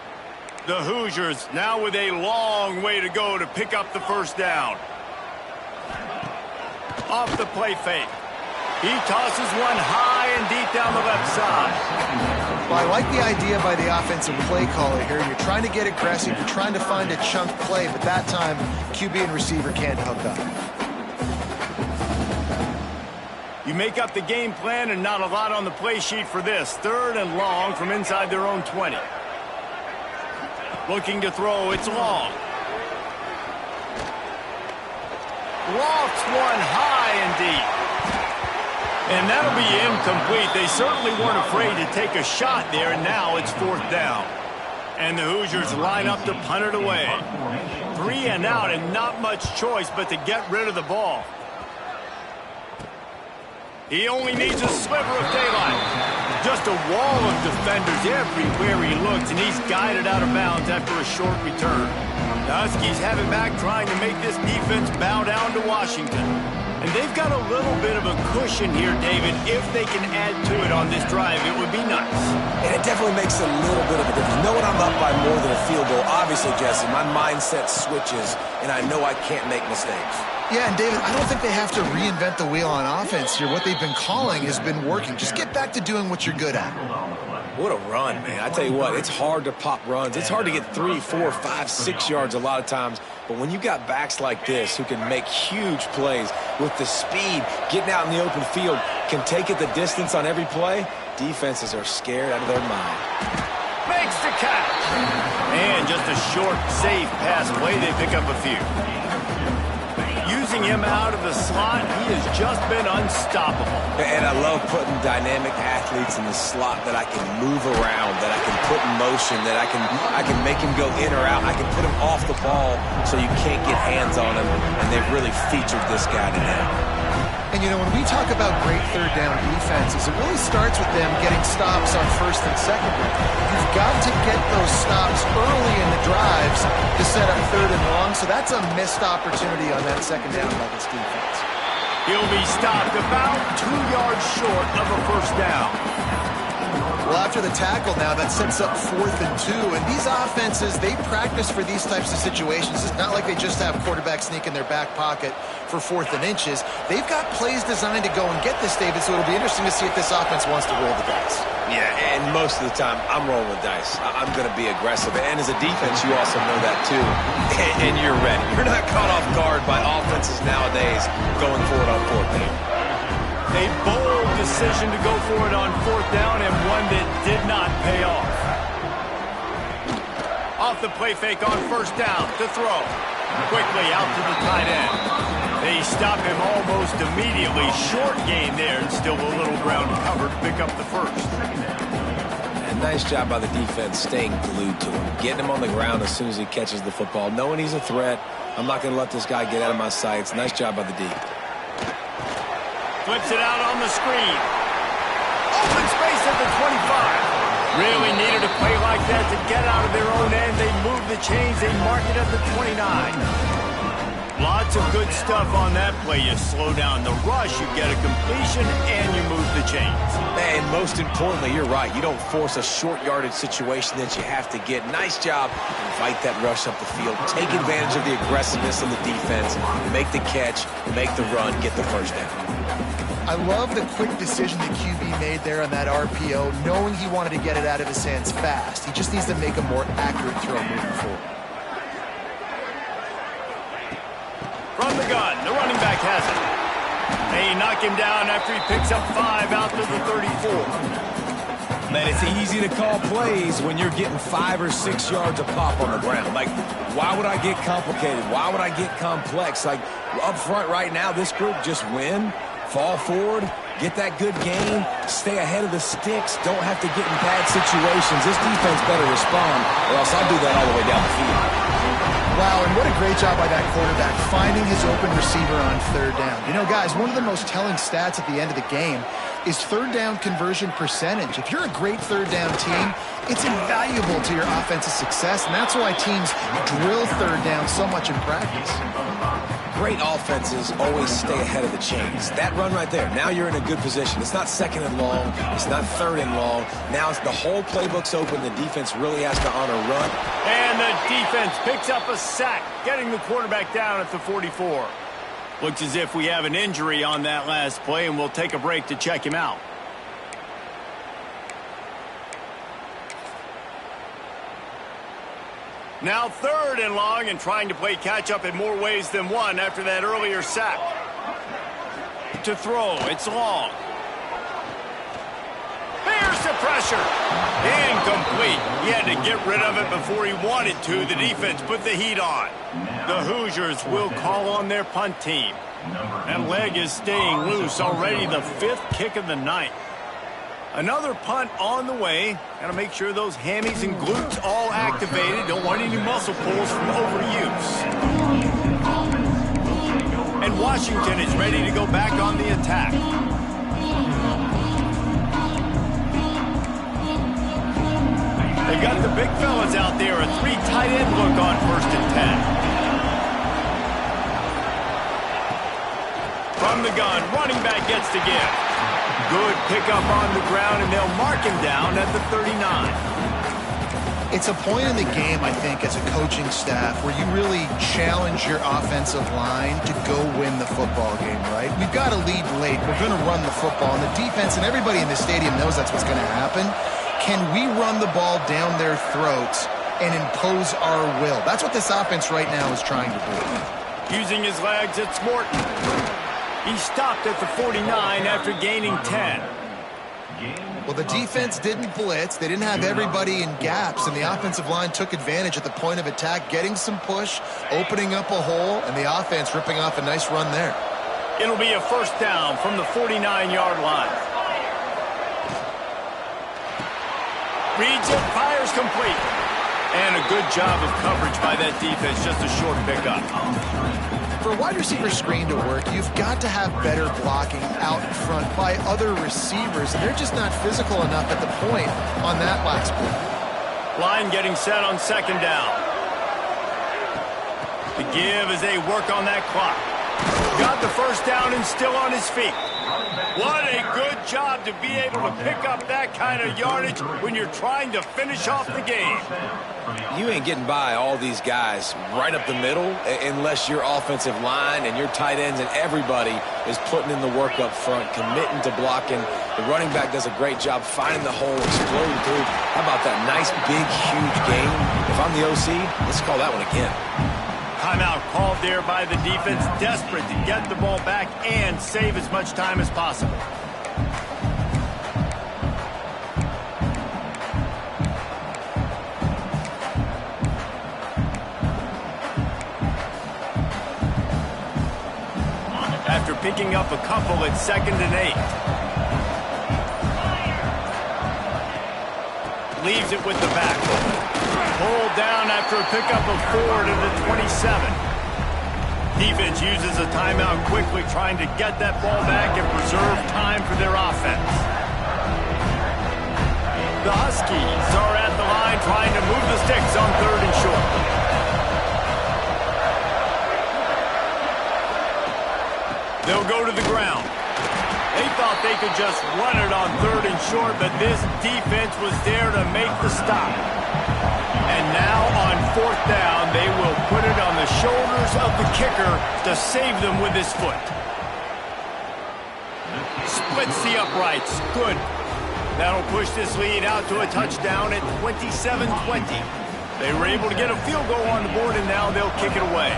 [SPEAKER 1] The Hoosiers now with a long way to go to pick up the first down. Off the play fake. He tosses one high and deep down the left side.
[SPEAKER 3] Well, I like the idea by the offensive play caller here. You're trying to get aggressive. You're trying to find a chunk play, but that time, QB and receiver can't hook up.
[SPEAKER 1] You make up the game plan and not a lot on the play sheet for this. Third and long from inside their own 20. Looking to throw, it's long. Lofts one high and deep. And that'll be incomplete. They certainly weren't afraid to take a shot there, and now it's fourth down. And the Hoosiers line up to punt it away. 3 and out, and not much choice but to get rid of the ball. He only needs a sliver of daylight. Just a wall of defenders everywhere he looks, and he's guided out of bounds after a short return. The Huskies have it back, trying to make this defense bow down to Washington. And they've got a little bit of a cushion here, David. If they can add to it on this drive, it would be nice.
[SPEAKER 2] And it definitely makes a little bit of a difference. Knowing I'm up by more than a field goal, obviously, Jesse, my mindset switches, and I know I can't make mistakes.
[SPEAKER 3] Yeah, and David, I don't think they have to reinvent the wheel on offense here. What they've been calling has been working. Just get back to doing what you're good at.
[SPEAKER 2] What a run, man. I tell you what, it's hard to pop runs. It's hard to get 3, 4, 5, 6 yards a lot of times. But when you got backs like this who can make huge plays with the speed, getting out in the open field, can take it the distance on every play, defenses are scared out of their mind.
[SPEAKER 1] Makes the catch. And just a short, safe pass play. They pick up a few. Using him out of the slot, he has just been unstoppable.
[SPEAKER 2] And I love putting dynamic athletes in the slot that I can move around, that I can put in motion, that I can make him go in or out. I can put him off the ball so you can't get hands on him, and they've really featured this guy today.
[SPEAKER 3] And, you know, when we talk about great third down defenses, it really starts with them getting stops on first and second down. You've got to get those stops early in the drives to set up third and long, so that's a missed opportunity on that second down by this defense.
[SPEAKER 1] He'll be stopped about 2 yards short of a first down.
[SPEAKER 3] Well, after the tackle now, that sets up 4th and 2. And these offenses, they practice for these types of situations. It's not like they just have quarterback sneak in their back pocket for 4th and inches. They've got plays designed to go and get this, David, so it'll be interesting to see if this offense wants to roll the dice.
[SPEAKER 2] Yeah, and most of the time, I'm rolling the dice. I'm going to be aggressive. And as a defense, you also know that, too. And you're ready. You're not caught off guard by offenses nowadays going for it on 4th down.
[SPEAKER 1] A bold decision to go for it on 4th down, and one that did not pay off. Off the play fake on 1st down to throw. Quickly out to the tight end. They stop him almost immediately. Short gain there, and still a little ground covered to pick up the 1st.
[SPEAKER 2] And nice job by the defense staying glued to him. Getting him on the ground as soon as he catches the football. Knowing he's a threat. I'm not going to let this guy get out of my sights. Nice job by the D.
[SPEAKER 1] Flips it out on the screen. Open space at the 25. Really needed a play like that to get out of their own end. They move the chains. They mark it at the 29. Lots of good stuff on that play. You slow down the rush, you get a completion, and you move the chains.
[SPEAKER 2] And most importantly, you're right. You don't force a short yardage situation that you have to get. Nice job. Invite that rush up the field. Take advantage of the aggressiveness of the defense. Make the catch, make the run, get the 1st down.
[SPEAKER 3] I love the quick decision the QB made there on that RPO, knowing he wanted to get it out of his hands fast. He just needs to make a more accurate throw moving forward.
[SPEAKER 1] From the gun, the running back has it. They knock him down after he picks up 5 out to the 34.
[SPEAKER 2] Man, it's easy to call plays when you're getting 5 or 6 yards a pop on the ground. Like, why would I get complicated? Why would I get complex? Like, up front right now, this group just win, fall forward, get that good game, stay ahead of the sticks, don't have to get in bad situations. This defense better respond, or else I'll do that all the way down the field.
[SPEAKER 3] Wow, and what a great job by that quarterback, finding his open receiver on 3rd down. You know, guys, one of the most telling stats at the end of the game is 3rd down conversion percentage. If you're a great 3rd down team, it's invaluable to your offensive success, and that's why teams drill 3rd down so much in practice.
[SPEAKER 2] Great offenses always stay ahead of the chains. That run right there, now you're in a good position. It's not 2nd and long. It's not 3rd and long. Now it's the whole playbook's open. The defense really has to honor run.
[SPEAKER 1] And the defense picks up a sack, getting the quarterback down at the 44. Looks as if we have an injury on that last play, and we'll take a break to check him out. Now 3rd and long, and trying to play catch-up in more ways than one after that earlier sack. To throw, it's long. Here's the pressure. Incomplete. He had to get rid of it before he wanted to. The defense put the heat on. The Hoosiers will call on their punt team. That leg is staying loose. Already the 5th kick of the night. Another punt on the way. Got to make sure those hammies and glutes all activated. Don't want any muscle pulls from overuse. And Washington is ready to go back on the attack. They've got the big fellas out there. A 3 tight end look on 1st and 10. From the gun, running back gets to give. Good pickup on the ground, and they'll mark him down at the 39.
[SPEAKER 3] It's a point in the game, I think, as a coaching staff where you really challenge your offensive line to go win the football game, right? We've got to lead late. We're going to run the football, and the defense and everybody in the stadium knows that's what's going to happen. Can we run the ball down their throats and impose our will? That's what this offense right now is trying to do.
[SPEAKER 1] Using his legs, it's Morton. He stopped at the 49 after gaining 10.
[SPEAKER 3] Well, the defense didn't blitz. They didn't have everybody in gaps, and the offensive line took advantage at the point of attack, getting some push, opening up a hole, and the offense ripping off a nice run there.
[SPEAKER 1] It'll be a 1st down from the 49-yard line. Reads it, fires complete. And a good job of coverage by that defense, just a short pickup.
[SPEAKER 3] For a wide receiver screen to work, you've got to have better blocking out in front by other receivers, and they're just not physical enough at the point on that last play.
[SPEAKER 1] Line getting set on 2nd down. The give as they work on that clock. Got the 1st down and still on his feet. What a good job to be able to pick up that kind of yardage when you're trying to finish off the game.
[SPEAKER 2] You ain't getting by all these guys right up the middle unless your offensive line and your tight ends and everybody is putting in the work up front, committing to blocking. The running back does a great job finding the hole, exploding through. How about that nice, big, huge game? If I'm the OC, let's call that one again.
[SPEAKER 1] Timeout called there by the defense, desperate to get the ball back and save as much time as possible. After picking up a couple, it's 2nd and 8. Leaves it with the back. Pulled down after a pickup of 4 to the 27. Defense uses a timeout quickly, trying to get that ball back and preserve time for their offense. The Huskies are at the line trying to move the sticks on 3rd and short. They'll go to the ground. They thought they could just run it on 3rd and short, but this defense was there to make the stop. And now on 4th down, they will put it on the shoulders of the kicker to save them with his foot. Splits the uprights. Good. That'll push this lead out to a touchdown at 27-20. They were able to get a field goal on the board, and now they'll kick it away.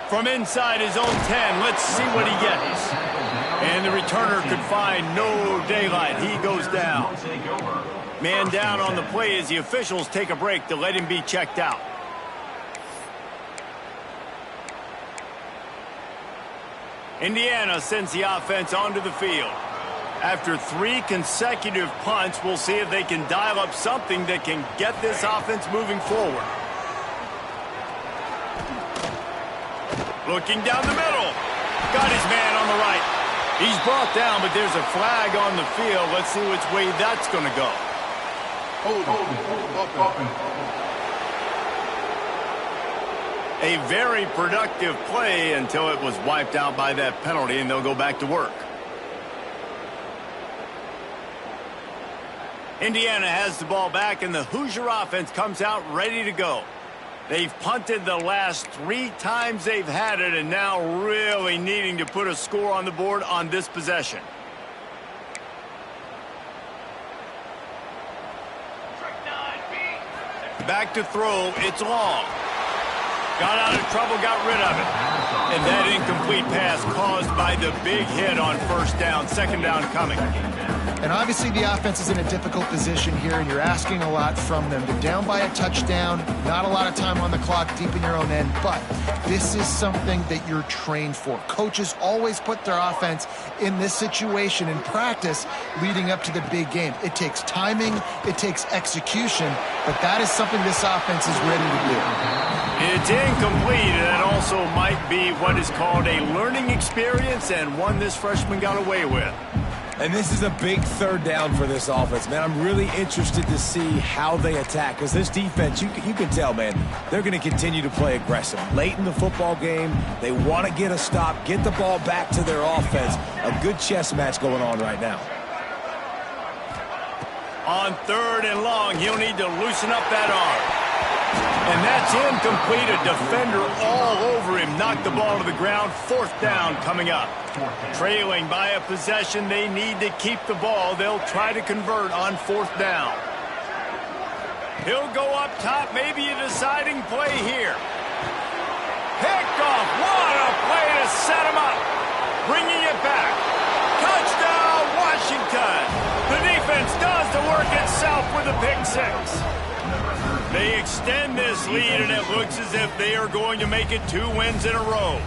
[SPEAKER 1] From inside his own 10, let's see what he gets. And the returner could find no daylight. He goes down. Man down on the play as the officials take a break to let him be checked out. Indiana sends the offense onto the field. After 3 consecutive punts, we'll see if they can dial up something that can get this offense moving forward. Looking down the middle. Got his man on the right. He's brought down, but there's a flag on the field. Let's see which way that's going to go. A very productive play until it was wiped out by that penalty, and they'll go back to work. Indiana has the ball back, and the Hoosier offense comes out ready to go. They've punted the last 3 times they've had it, and now really needing to put a score on the board on this possession. Back to throw. It's long. Got out of trouble, got rid of it. And that incomplete pass caused by the big hit on 1st down, 2nd down coming.
[SPEAKER 3] And obviously the offense is in a difficult position here, and you're asking a lot from them. They're down by a touchdown, not a lot of time on the clock, deep in your own end, but this is something that you're trained for. Coaches always put their offense in this situation in practice leading up to the big game. It takes timing, it takes execution, but that is something this offense is ready to do.
[SPEAKER 1] It's incomplete, and that also might be what is called a learning experience, and one this freshman got away with.
[SPEAKER 2] And this is a big 3rd down for this offense, man. I'm really interested to see how they attack, because this defense, you can tell, man, they're going to continue to play aggressive. Late in the football game, they want to get a stop, get the ball back to their offense. A good chess match going on right now.
[SPEAKER 1] On 3rd and long, he'll need to loosen up that arm. And that's incomplete. A defender all over him. Knocked the ball to the ground. 4th down coming up. Trailing by a possession, they need to keep the ball. They'll try to convert on 4th down. He'll go up top. Maybe a deciding play here. Picked off. What a play to set him up. Bringing it back. Touchdown, Washington. The defense does the work itself with a pick 6. They extend this lead, and it looks as if they are going to make it 2 wins in a row.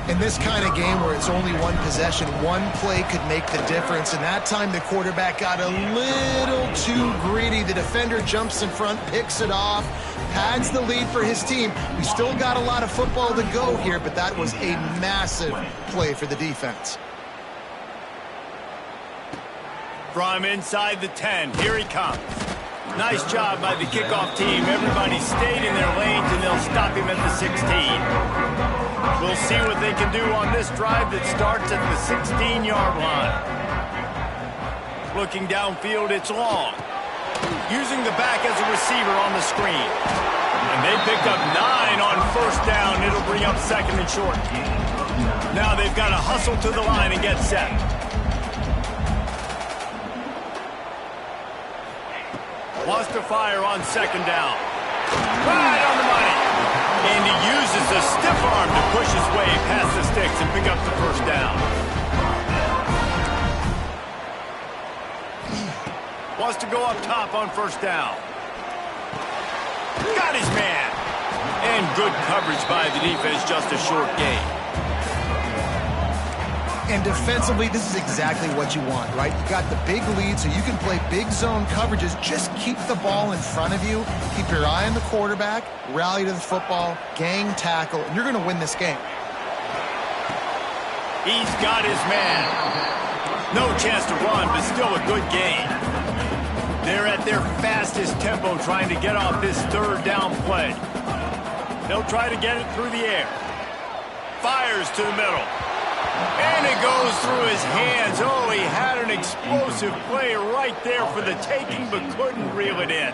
[SPEAKER 3] In this kind of game where it's only 1 possession, 1 play could make the difference. And that time the quarterback got a little too greedy. The defender jumps in front, picks it off, pads the lead for his team. We still got a lot of football to go here, but that was a massive play for the defense.
[SPEAKER 1] From inside the 10, here he comes. Nice job by the kickoff team. Everybody stayed in their lanes, and they'll stop him at the 16. We'll see what they can do on this drive that starts at the 16-yard line. Looking downfield, it's long. Using the back as a receiver on the screen. And they picked up 9 on first down. It'll bring up second and short. Now they've got to hustle to the line and get set. Wants to fire on second down. Right on the money. And he uses the stiff arm to push his way past the sticks and pick up the first down. Wants to go up top on first down. Got his man. And good coverage by the defense, just a short gain.
[SPEAKER 3] And defensively, this is exactly what you want, right? You got the big lead, so you can play big zone coverages. Just keep the ball in front of you. Keep your eye on the quarterback, rally to the football, gang tackle, and you're going to win this game.
[SPEAKER 1] He's got his man. No chance to run, but still a good gain. They're at their fastest tempo trying to get off this third down play. They'll try to get it through the air. Fires to the middle. And it goes through his hands. Oh, he had an explosive play right there for the taking, but couldn't reel it in.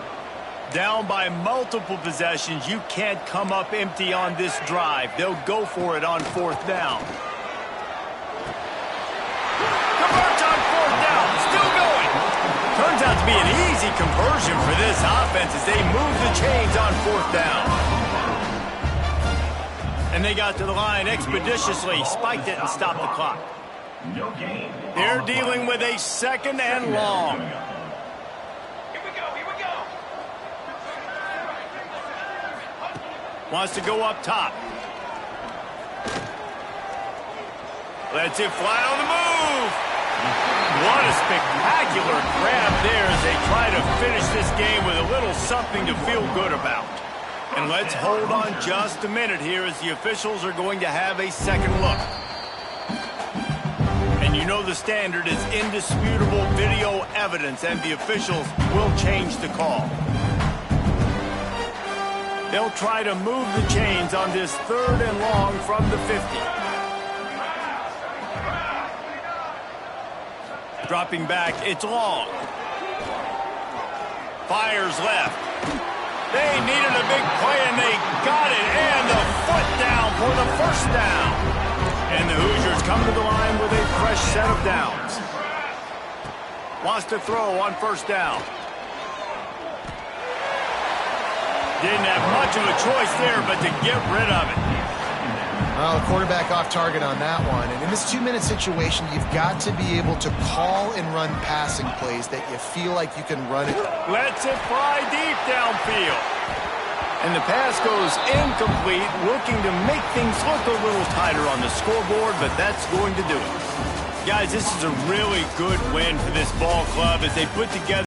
[SPEAKER 1] Down by multiple possessions. You can't come up empty on this drive. They'll go for it on fourth down. Converts on fourth down. Still going. Turns out to be an easy conversion for this offense as they move the chains on fourth down. And they got to the line expeditiously, spiked it, and stopped the clock. They're dealing with a second and long.
[SPEAKER 5] Here we go.
[SPEAKER 1] Wants to go up top. Lets it fly on the move. What a spectacular grab there as they try to finish this game with a little something to feel good about. And let's hold on just a minute here as the officials are going to have a second look. And you know the standard is indisputable video evidence, and the officials will change the call. They'll try to move the chains on this third and long from the 50. Dropping back, it's long. Fires left. They needed a big play, and they got it. And the foot down for the first down. And the Hoosiers come to the line with a fresh set of downs. Wants to throw on first down. Didn't have much of a choice there, but to get rid of it.
[SPEAKER 3] Well, the quarterback off target on that one. And in this 2-minute situation, you've got to be able to call and run passing plays that you feel like you can run it.
[SPEAKER 1] Lets it fly deep downfield. And the pass goes incomplete, looking to make things look a little tighter on the scoreboard, but that's going to do it. Guys, this is a really good win for this ball club as they put together